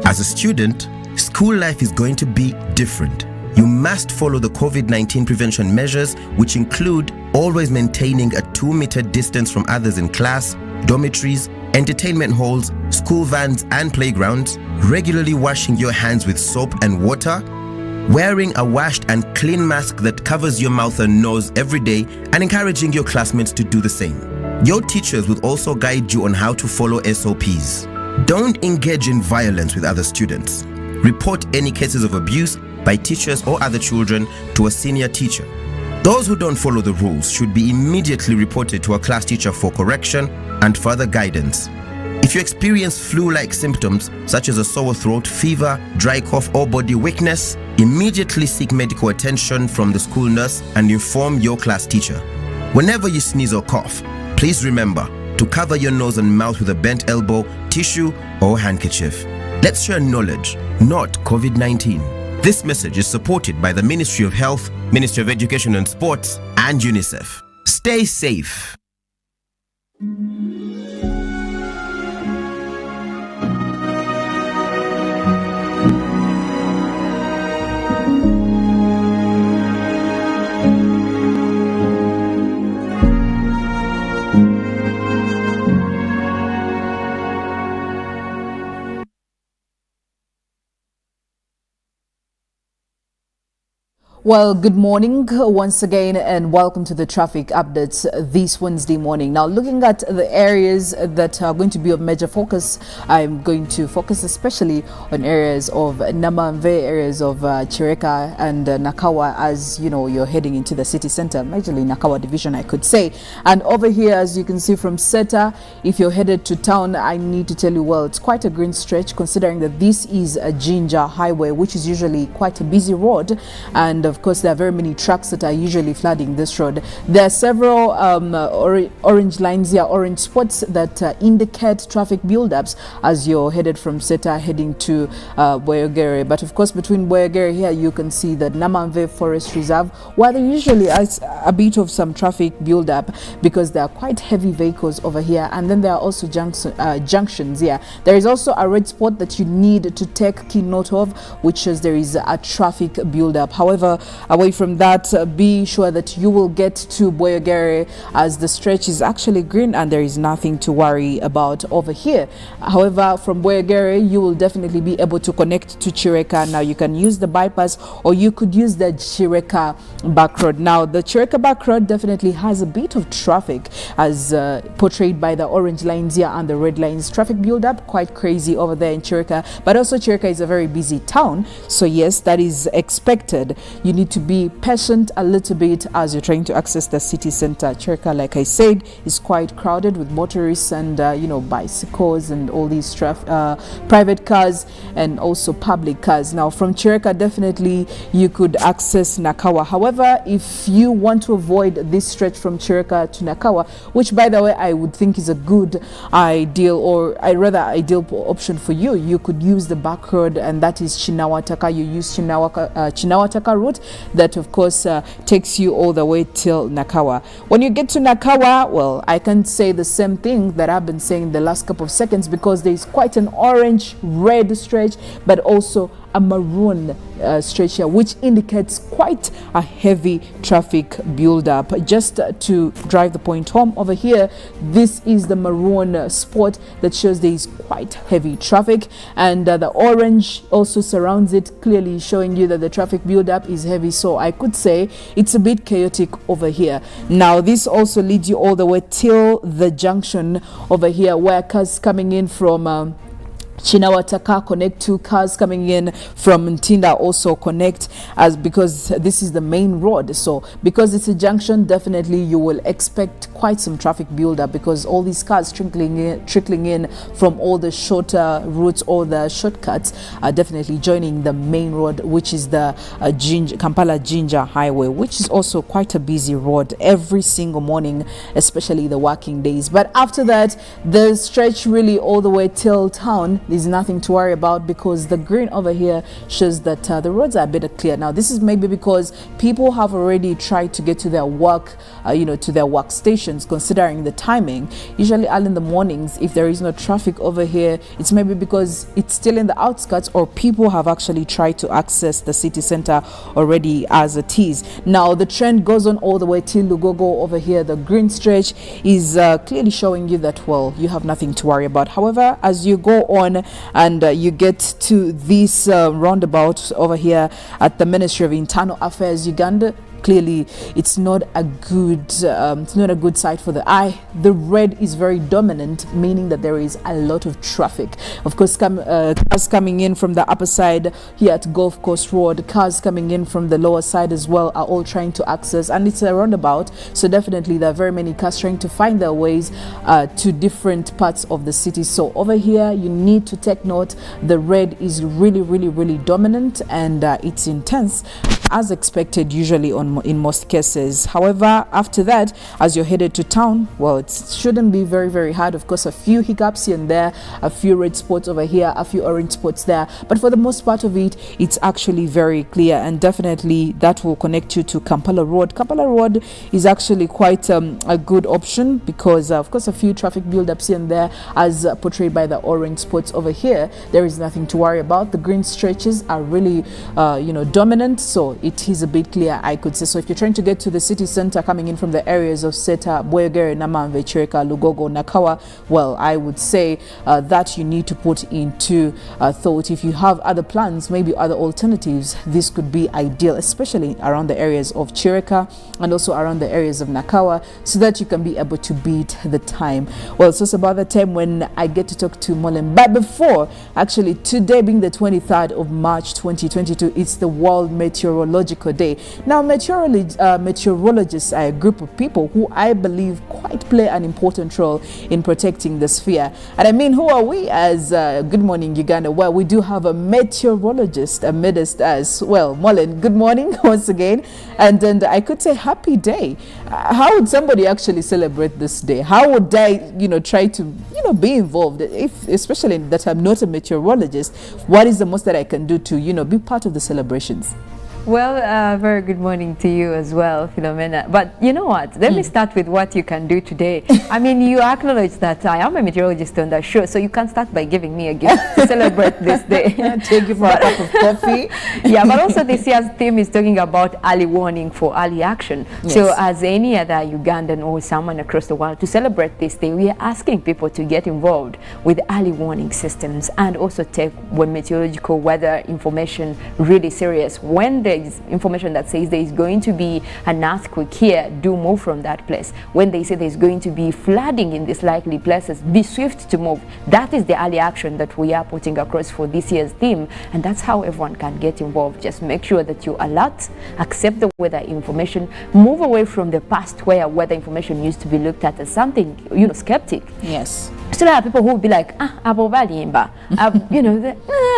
As a student, school life is going to be different. You must follow the COVID-19 prevention measures, which include always maintaining a 2-meter distance from others in class, dormitories, entertainment halls, school vans and playgrounds, regularly washing your hands with soap and water, wearing a washed and clean mask that covers your mouth and nose every day, and encouraging your classmates to do the same. Your teachers will also guide you on how to follow SOPs. Don't engage in violence with other students. Report any cases of abuse by teachers or other children to a senior teacher. Those who don't follow the rules should be immediately reported to a class teacher for correction and further guidance. If you experience flu-like symptoms such as a sore throat, fever, dry cough or body weakness, immediately seek medical attention from the school nurse and inform your class teacher. Whenever you sneeze or cough, please remember to cover your nose and mouth with a bent elbow, tissue or handkerchief. Let's share knowledge, not COVID-19. This message is supported by the Ministry of Health, Ministry of Education and Sports, and UNICEF. Stay safe.
Well, good morning once again and welcome to the traffic updates this Wednesday morning. Now, looking at the areas that are going to be of major focus, I'm going to focus especially on areas of Namamve, areas of Chireka and Nakawa, as you know, you're heading into the city center, majorly Nakawa division, I could say. And over here, as you can see from Seta, if you're headed to town, I need to tell you, well, it's quite a green stretch considering that this is a Jinja highway, which is usually quite a busy road. And of course, there are very many trucks that are usually flooding this road. There are several orange lines here, orange spots that indicate traffic buildups as you're headed from Seta heading to Boyogere. But of course, between Boyogere here, you can see the Namamve Forest Reserve, where there usually is a bit of some traffic buildup because there are quite heavy vehicles over here. And then there are also junctions here. There is also a red spot that you need to take key note of, which is there is a traffic buildup. However, away from that, be sure that you will get to Boyogere as the stretch is actually green and there is nothing to worry about over here. However, from Boyogere, you will definitely be able to connect to Chireka. Now, you can use the bypass or you could use the Chireka back road. Now, the Chireka back road definitely has a bit of traffic as portrayed by the orange lines here and the red lines. Traffic build up quite crazy over there in Chireka, but also Chireka is a very busy town. So yes, that is expected. You need to be patient a little bit as you're trying to access the city center. Chireka, like I said, is quite crowded with motorists and bicycles and all these private cars and also public cars. Now, from Chireka, definitely you could access Nakawa. However, if you want to avoid this stretch from Chireka to Nakawa, which by the way I would think is a good ideal option for you, you could use the back road, and that is Chinawataka. You use Chinawataka route that of course takes you all the way till Nakawa. When you get to Nakawa, well, I can say the same thing that I've been saying the last couple of seconds because there is quite an orange red stretch but also a maroon stretch here, which indicates quite a heavy traffic build-up. Just to drive the point home over here, this is the maroon spot that shows there is quite heavy traffic, and the orange also surrounds it, clearly showing you that the traffic build-up is heavy. So I could say it's a bit chaotic over here. Now, this also leads you all the way till the junction over here, where cars coming in from Chinawataka connect to, cars coming in from Ntinda also connect, as because this is the main road. So because it's a junction, definitely you will expect quite some traffic build-up because all these cars trickling in from all the shorter routes or the shortcuts are definitely joining the main road, which is the Kampala Jinja highway, which is also quite a busy road every single morning, especially the working days. But after that, the stretch really all the way till town, there's nothing to worry about because the green over here shows that the roads are a bit clear. Now, this is maybe because people have already tried to get to their work, to their workstations, considering the timing. Usually early in the mornings, if there is no traffic over here, it's maybe because it's still in the outskirts or people have actually tried to access the city center already as it is. Now, the trend goes on all the way till Lugogo over here. The green stretch is clearly showing you that, well, you have nothing to worry about. However, as you go on and you get to this roundabout over here at the Ministry of Internal Affairs, Uganda, clearly it's not a good sight for the eye. The red is very dominant, meaning that there is a lot of traffic. Of course, cars coming in from the upper side here at Gulf Coast Road, cars coming in from the lower side as well are all trying to access, and it's a roundabout, so definitely there are very many cars trying to find their ways to different parts of the city. So over here you need to take note, the red is really dominant, and it's intense as expected usually in most cases. However, after that, as you're headed to town, well, it shouldn't be very hard. Of course, a few hiccups here and there, a few red spots over here, a few orange spots there, but for the most part of it, it's actually very clear, and definitely that will connect you to Kampala Road. Kampala Road is actually quite a good option because of course a few traffic build-ups here and there, as portrayed by the orange spots over here. There is nothing to worry about. The green stretches are really dominant, so it is a bit clear, I could say. So if you're trying to get to the city center coming in from the areas of Seta, Bwegere, Namamve, Chireka, Lugogo, Nakawa, well, I would say that you need to put into thought. If you have other plans, maybe other alternatives, this could be ideal, especially around the areas of Chireka and also around the areas of Nakawa, so that you can be able to beat the time. Well, so it's about the time when I get to talk to Mollen. But before, actually, today being the 23rd of March 2022, it's the World Meteorological Day. Now, meteorologists are a group of people who I believe quite play an important role in protecting the sphere. And I mean, who are we as Good Morning Uganda? Well, we do have a meteorologist amidst us. Well, Mollen, good morning once again. And I could say happy day. How would somebody actually celebrate this day? How would I, try to, be involved? If, especially that I'm not a meteorologist, what is the most that I can do to, be part of the celebrations?
Well, very good morning to you as well, Philomena. But you know what? Let me start with what you can do today. I mean, you acknowledge that I am a meteorologist on the show, so you can start by giving me a gift to celebrate this day.
Thank you for a cup of coffee.
Yeah, but also this year's theme is talking about early warning for early action. Yes. So as any other Ugandan or someone across the world, to celebrate this day, we are asking people to get involved with early warning systems and also take meteorological weather information really serious. When there is information that says there is going to be an earthquake here, do move from that place. When they say there's going to be flooding in these likely places, be swift to move. That is the early action that we are putting across for this year's theme, and that's how everyone can get involved. Just make sure that you alert, accept the weather information, move away from the past where weather information used to be looked at as something, skeptic.
Yes.
So there are people who will be like,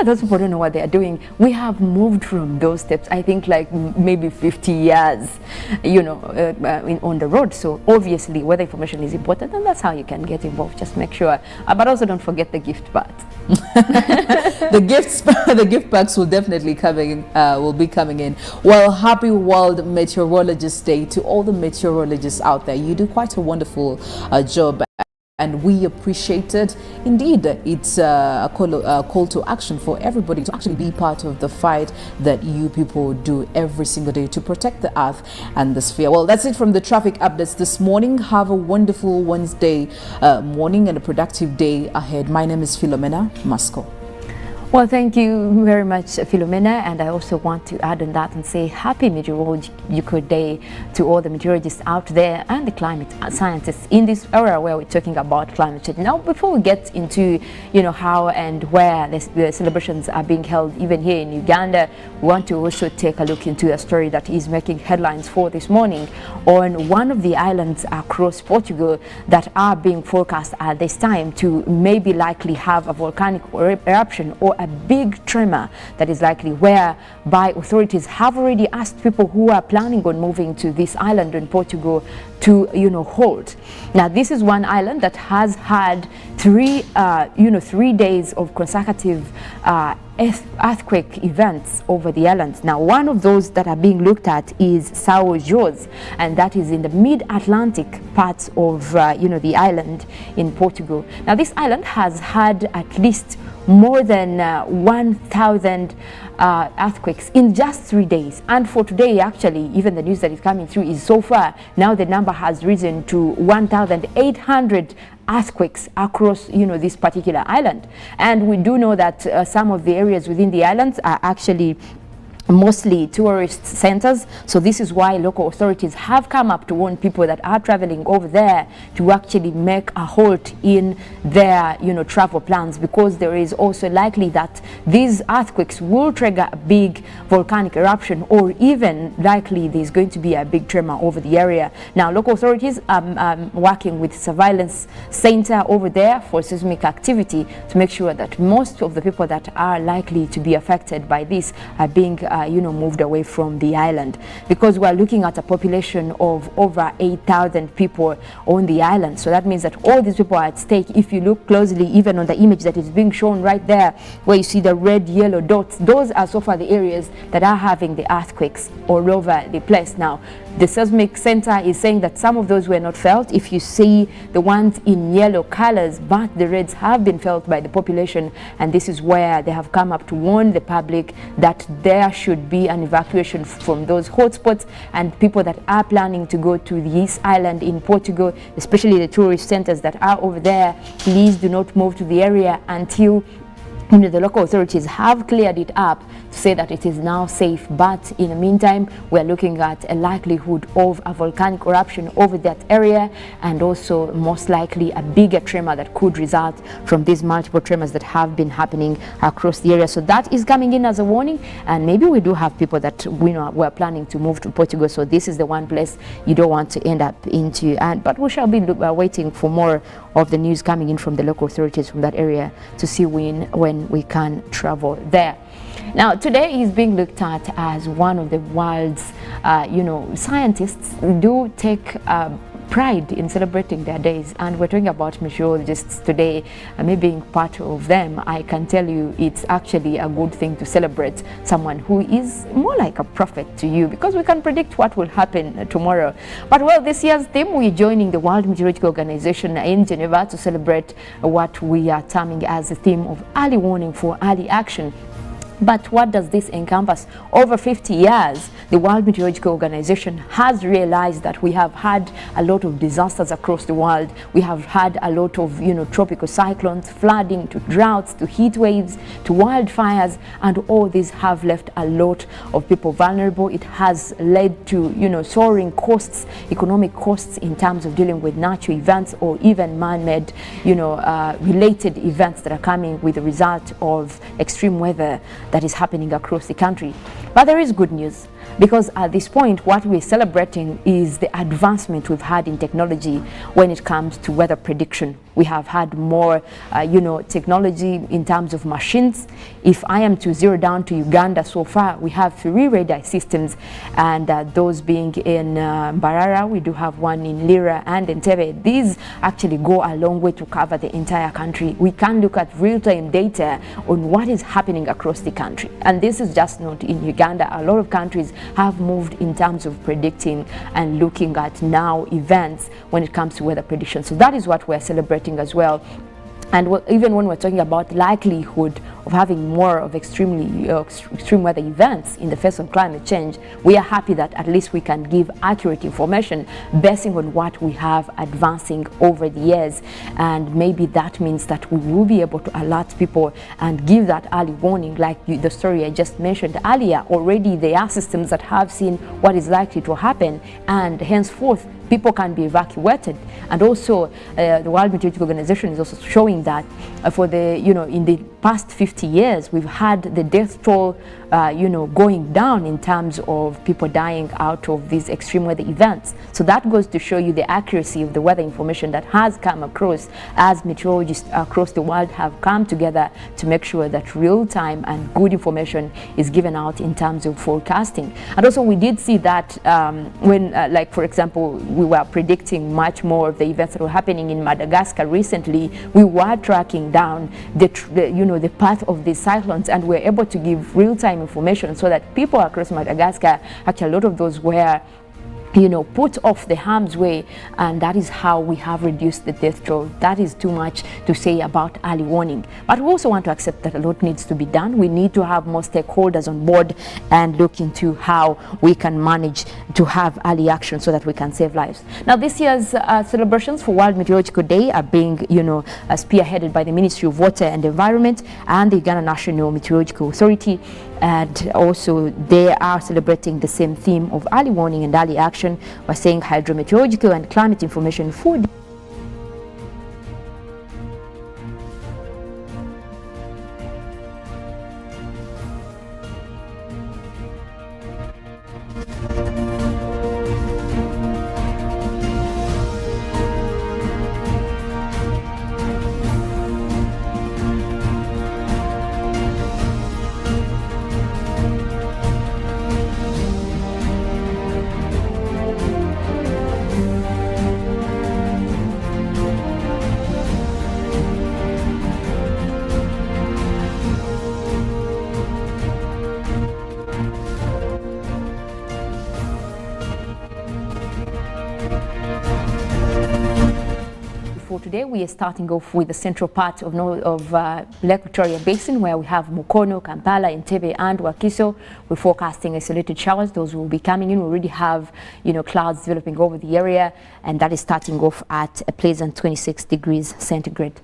those people don't know what they are doing. We have moved from those steps, I think, like maybe 50 years, on the road. So obviously weather information is important, and that's how you can get involved. Just make sure, but also don't forget the gift part.
The gift packs will definitely be coming in. Well, happy World Meteorologist Day to all the meteorologists out there. You do quite a wonderful job, and we appreciate it. Indeed, it's a call to action for everybody to actually be part of the fight that you people do every single day to protect the earth and the sphere. Well, that's it from the traffic updates this morning. Have a wonderful Wednesday morning and a productive day ahead. My name is Philomena Mastiko.
Well, thank you very much, Philomena, and I also want to add on that and say happy Meteorological Day to all the meteorologists out there and the climate scientists in this era where we're talking about climate change. Now, before we get into, how and where the celebrations are being held, even here in Uganda, we want to also take a look into a story that is making headlines for this morning on one of the islands across Portugal that are being forecast at this time to maybe likely have a volcanic eruption or a a big tremor that is likely, whereby authorities have already asked people who are planning on moving to this island in Portugal to, hold. Now, this is one island that has had 3 days of consecutive earthquake events over the island. Now, one of those that are being looked at is São Jorge, and that is in the mid-Atlantic part of the island in Portugal. Now, this island has had at least more than 1,000 earthquakes in just 3 days, and for today, actually, even the news that is coming through is so far now the number has risen to 1,800 earthquakes across this particular island. And we do know that some of the areas within the islands are actually mostly tourist centers, so this is why local authorities have come up to warn people that are traveling over there to actually make a halt in their travel plans, because there is also likely that these earthquakes will trigger a big volcanic eruption, or even likely there's going to be a big tremor over the area. Now, local authorities are working with surveillance center over there for seismic activity to make sure that most of the people that are likely to be affected by this are being moved away from the island, because we're looking at a population of over 8,000 people on the island. So that means that all these people are at stake. If you look closely, even on the image that is being shown right there, where you see the red, yellow dots, those are so far the areas that are having the earthquakes all over the place. Now, the seismic center is saying that some of those were not felt. If you see the ones in yellow colors, but the reds have been felt by the population, and this is where they have come up to warn the public that there should be an evacuation from those hotspots, and people that are planning to go to this island in Portugal, especially the tourist centers that are over there, please do not move to the area until the local authorities have cleared it up to say that it is now safe. But in the meantime, we're looking at a likelihood of a volcanic eruption over that area, and also most likely a bigger tremor that could result from these multiple tremors that have been happening across the area. So that is coming in as a warning, and maybe we do have people that we're planning to move to Portugal, so this is the one place you don't want to end up into. But we shall be waiting for more of the news coming in from the local authorities from that area to see when we can travel there. Now, today is being looked at as one of the world's, scientists do take pride in celebrating their days, and we're talking about meteorologists today. Me being part of them, I can tell you it's actually a good thing to celebrate someone who is more like a prophet to you, because we can predict what will happen tomorrow. But well, this year's theme, we're joining the World Meteorological Organization in Geneva to celebrate what we are terming as the theme of early warning for early action. But what does this encompass? Over 50 years, the World Meteorological Organization has realized that we have had a lot of disasters across the world. We have had a lot of, tropical cyclones, flooding, to droughts, to heat waves, to wildfires, and all these have left a lot of people vulnerable. It has led to, soaring costs, economic costs in terms of dealing with natural events, or even man-made, related events that are coming with the result of extreme weather that is happening across the country. But there is good news, because at this point what we're celebrating is the advancement we've had in technology when it comes to weather prediction. We have had more technology in terms of machines. If I am to zero down to Uganda, so far we have 3 radar systems, and those being in Mbarara, we do have one in Lira and in Entebbe. These actually go a long way to cover the entire country. We can look at real-time data on what is happening across the country, and this is just not in Uganda. A lot of countries have moved in terms of predicting and looking at now events when it comes to weather prediction. So that is what we're celebrating as well. And even when we're talking about likelihood of having more of extreme weather events in the face of climate change, we are happy that at least we can give accurate information basing on what we have advancing over the years. And maybe that means that we will be able to alert people and give that early warning, like the story I just mentioned earlier. Already there are systems that have seen what is likely to happen, and henceforth people can be evacuated. And also the World Meteorological Organization is also showing that for the in the past 50 50 years, we've had the death toll, going down in terms of people dying out of these extreme weather events. So that goes to show you the accuracy of the weather information that has come across as meteorologists across the world have come together to make sure that real-time and good information is given out in terms of forecasting. And also we did see that when, like for example, we were predicting much more of the events that were happening in Madagascar recently, we were tracking down the path of these cyclones, and we're able to give real-time information so that people across Madagascar, actually a lot of those were put off the harm's way, and that is how we have reduced the death toll. That is too much to say about early warning. But we also want to accept that a lot needs to be done. We need to have more stakeholders on board and look into how we can manage to have early action so that we can save lives. Now, this year's celebrations for World Meteorological Day are being, spearheaded by the Ministry of Water and Environment and the Uganda National Meteorological Authority. And also they are celebrating the same theme of early warning and early action by saying hydrometeorological and climate information for today. We are starting off with the central part of Lake Victoria Basin, where we have Mukono, Kampala, Entebbe and Wakiso. We're forecasting isolated showers. Those will be coming in. We already have clouds developing over the area, and that is starting off at a pleasant 26 degrees centigrade.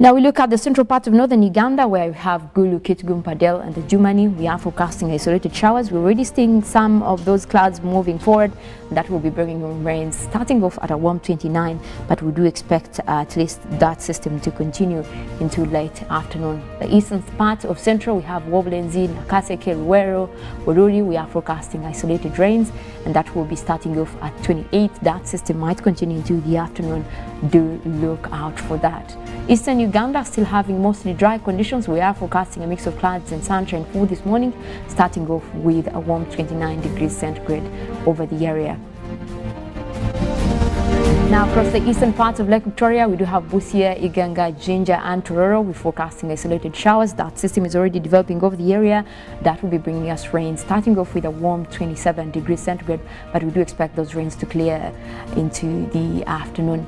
Now we look at the central part of northern Uganda, where we have Gulu, Kitgum, Padel and the Jumani. We are forecasting isolated showers. We're already seeing some of those clouds moving forward. That will be bringing in rains starting off at a warm 29, but we do expect at least that system to continue into late afternoon. The eastern part of central, we have Woblenzi, Nakaseke, Ruwero, Ururi. We are forecasting isolated rains, and that will be starting off at 28. That system might continue into the afternoon. Do look out for that. Eastern Uganda still having mostly dry conditions. We are forecasting a mix of clouds and sunshine for this morning, starting off with a warm 29 degrees centigrade over the area. Now across the eastern parts of Lake Victoria, we do have Busia, Iganga, Jinja and Tororo. We're forecasting isolated showers. That system is already developing over the area. That will be bringing us rain, starting off with a warm 27 degrees centigrade, but we do expect those rains to clear into the afternoon.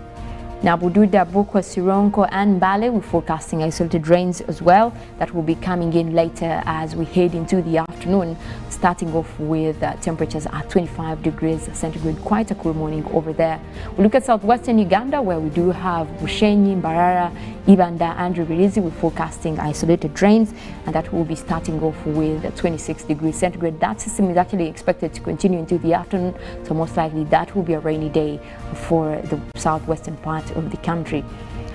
Now Bududa, Bukwa, Sironko and Mbale, we're forecasting isolated rains as well. That will be coming in later as we head into the afternoon, starting off with temperatures at 25 degrees centigrade. Quite a cool morning over there. We look at southwestern Uganda, where we do have Bushenyi, Mbarara, Ibanda and Rubirizi. We're forecasting isolated rains, and that will be starting off with 26 degrees centigrade. That system is actually expected to continue into the afternoon, so most likely that will be a rainy day for the southwestern part of the country.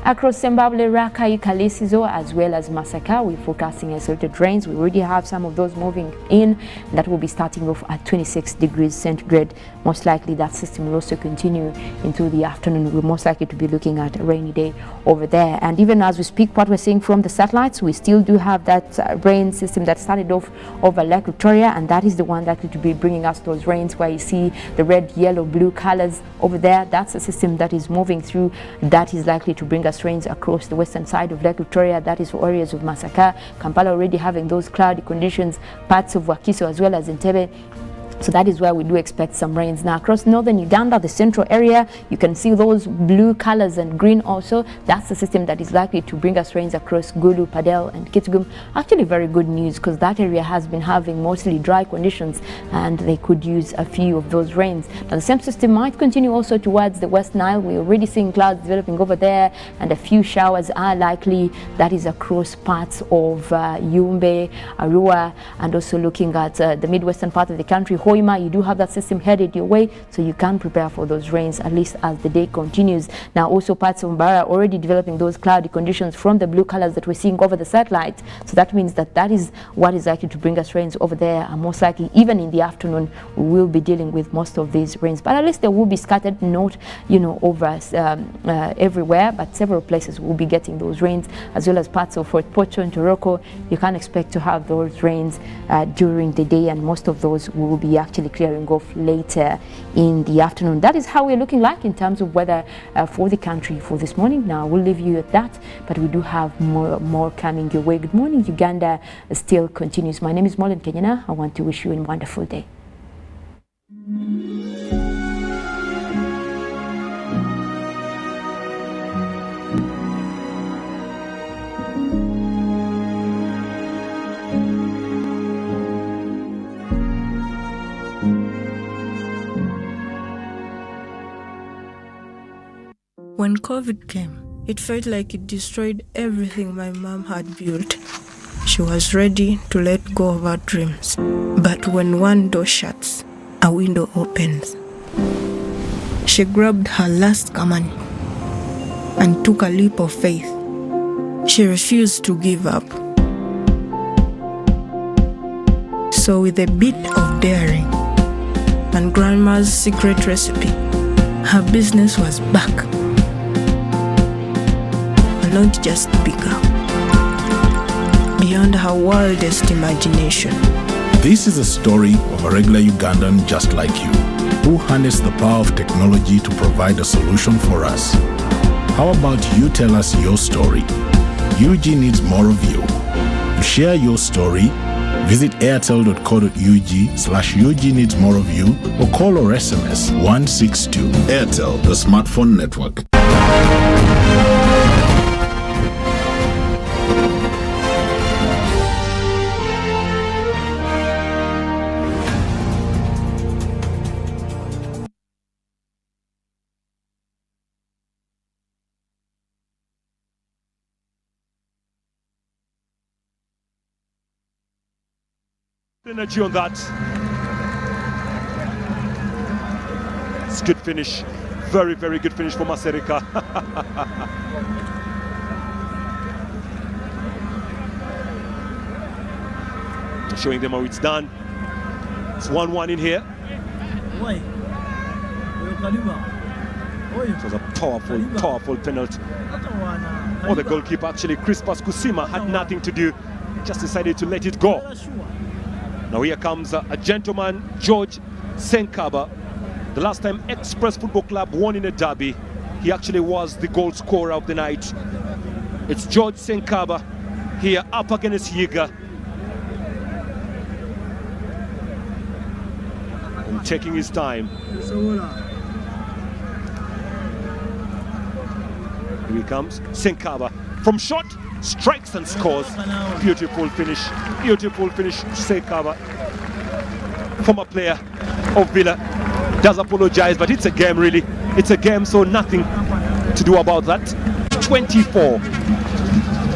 Across Zimbabwe, Rakai, Kalisizo, as well as Masaka, we're forecasting isolated rains. We already have some of those moving in. That will be starting off at 26 degrees centigrade. Most likely that system will also continue into the afternoon. We're most likely to be looking at a rainy day over there. And even as we speak, what we're seeing from the satellites, we still do have that rain system that started off over Lake Victoria, and that is the one likely to be bringing us those rains where you see the red, yellow, blue colors over there. That's a system that is moving through. That is likely to bring us rains across the western side of Lake Victoria. That is for areas of Masaka, Kampala already having those cloudy conditions, parts of Wakiso as well as Entebbe. So that is where we do expect some rains. Now across northern Uganda, the central area, you can see those blue colors and green also. That's the system that is likely to bring us rains across Gulu, Padel and Kitgum. Actually very good news, because that area has been having mostly dry conditions and they could use a few of those rains. Now the same system might continue also towards the West Nile. We're already seeing clouds developing over there, and a few showers are likely. That is across parts of Yumbe, Arua, and also looking at the midwestern part of the country, Hoima, you do have that system headed your way, so you can prepare for those rains at least as the day continues. Now also parts of Mbara are already developing those cloudy conditions from the blue colors that we're seeing over the satellite. So that means that is what is likely to bring us rains over there, and most likely even in the afternoon we will be dealing with most of these rains. But at least they will be scattered, not over everywhere, but several places will be getting those rains, as well as parts of Fort Porto and Toroko. You can expect to have those rains during the day, and most of those will be actually clearing off later in the afternoon. That is how we're looking like in terms of weather for the country for this morning. Now we'll leave you at that, but we do have more coming your way. Good morning, Uganda still continues. My name is Mollen, Kenyena. I want to wish you a wonderful day.
When COVID came, it felt like it destroyed everything my mom had built. She was ready to let go of her dreams. But when one door shuts, a window opens. She grabbed her last kamani and took a leap of faith. She refused to give up. So with a bit of daring and grandma's secret recipe, her business was back. Not just bigger, beyond her wildest imagination.
This is a story of a regular Ugandan just like you, who harnessed the power of technology to provide a solution for us. How about you tell us your story? UG needs more of you. To share your story, visit airtel.co.ug/UG needs more of you, or call or SMS 162. Airtel, the smartphone network.
Energy on that. It's good finish. Very, very good finish for Maserika. Showing them how it's done. It's 1-1 in here. It was a powerful penalty. Oh, the goalkeeper actually, Crispas Kusima, had nothing to do. Just decided to let it go. Now here comes a gentleman, George Senkaba. The last time Express Football Club won in a derby, he actually was the goal scorer of the night. It's George Senkaba here up against Yiga. And taking his time. Here he comes, Senkaba. From shot, strikes and scores. Beautiful finish, Senkaba. Former player of Villa does apologize, but it's a game really. It's a game, so nothing to do about that. 24.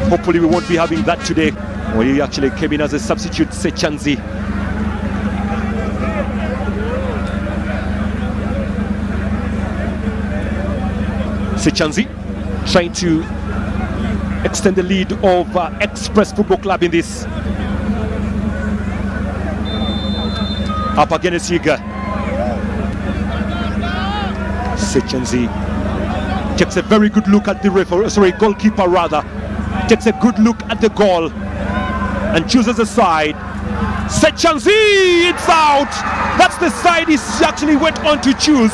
Hopefully we won't be having that today. Well, he actually came in as a substitute, Sechanzi. Sechanzi trying to extend the lead of Express Football Club in this. Up against Yiga. Sechanzi takes a very good look at the goalkeeper rather. Takes a good look at the goal and chooses a side. Sechanzi, it's out. That's the side he actually went on to choose.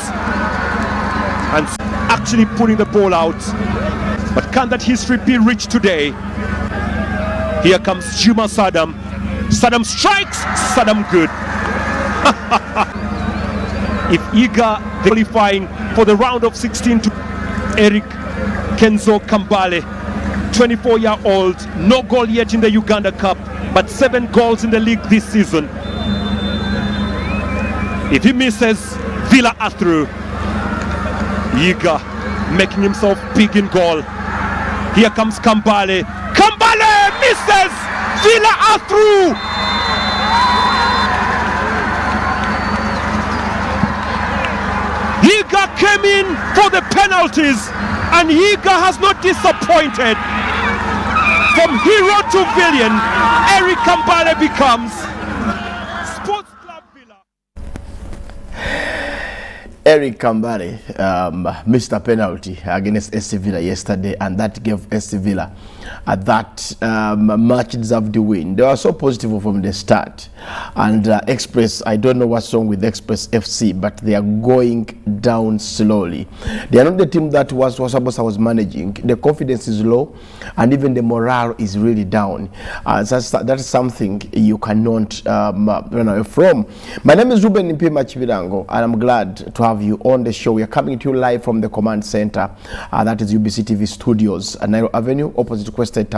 And actually putting the ball out. But can that history be reached today? Here comes Juma Saddam. Saddam strikes, Saddam good. If Iga qualifying for the round of 16 to Eric Kenzo Kambale, 24-year-old, no goal yet in the Uganda Cup, but 7 goals in the league this season. If he misses, Villa are through. Iga making himself big in goal. Here comes Kambale. Kambale misses! Villa are through! came in for the penalties, and Higa has not disappointed. From hero to villain, Eric Kambale becomes Sports Club Villa.
Eric Kambale, Mr. Penalty against SC Villa yesterday, and that gave SC Villa that much deserved win. They were so positive from the start, and Express, I don't know what's wrong with Express FC, but they are going down slowly. They are not the team that Wasabosa was managing. The confidence is low, and even the morale is really down. That's something you cannot run away from. My name is Ruben Mpima Chivirango, and I'm glad to have you on the show. We are coming to you live from the command center, that is UBC TV Studios, Nairo Avenue, opposite Quested Tower.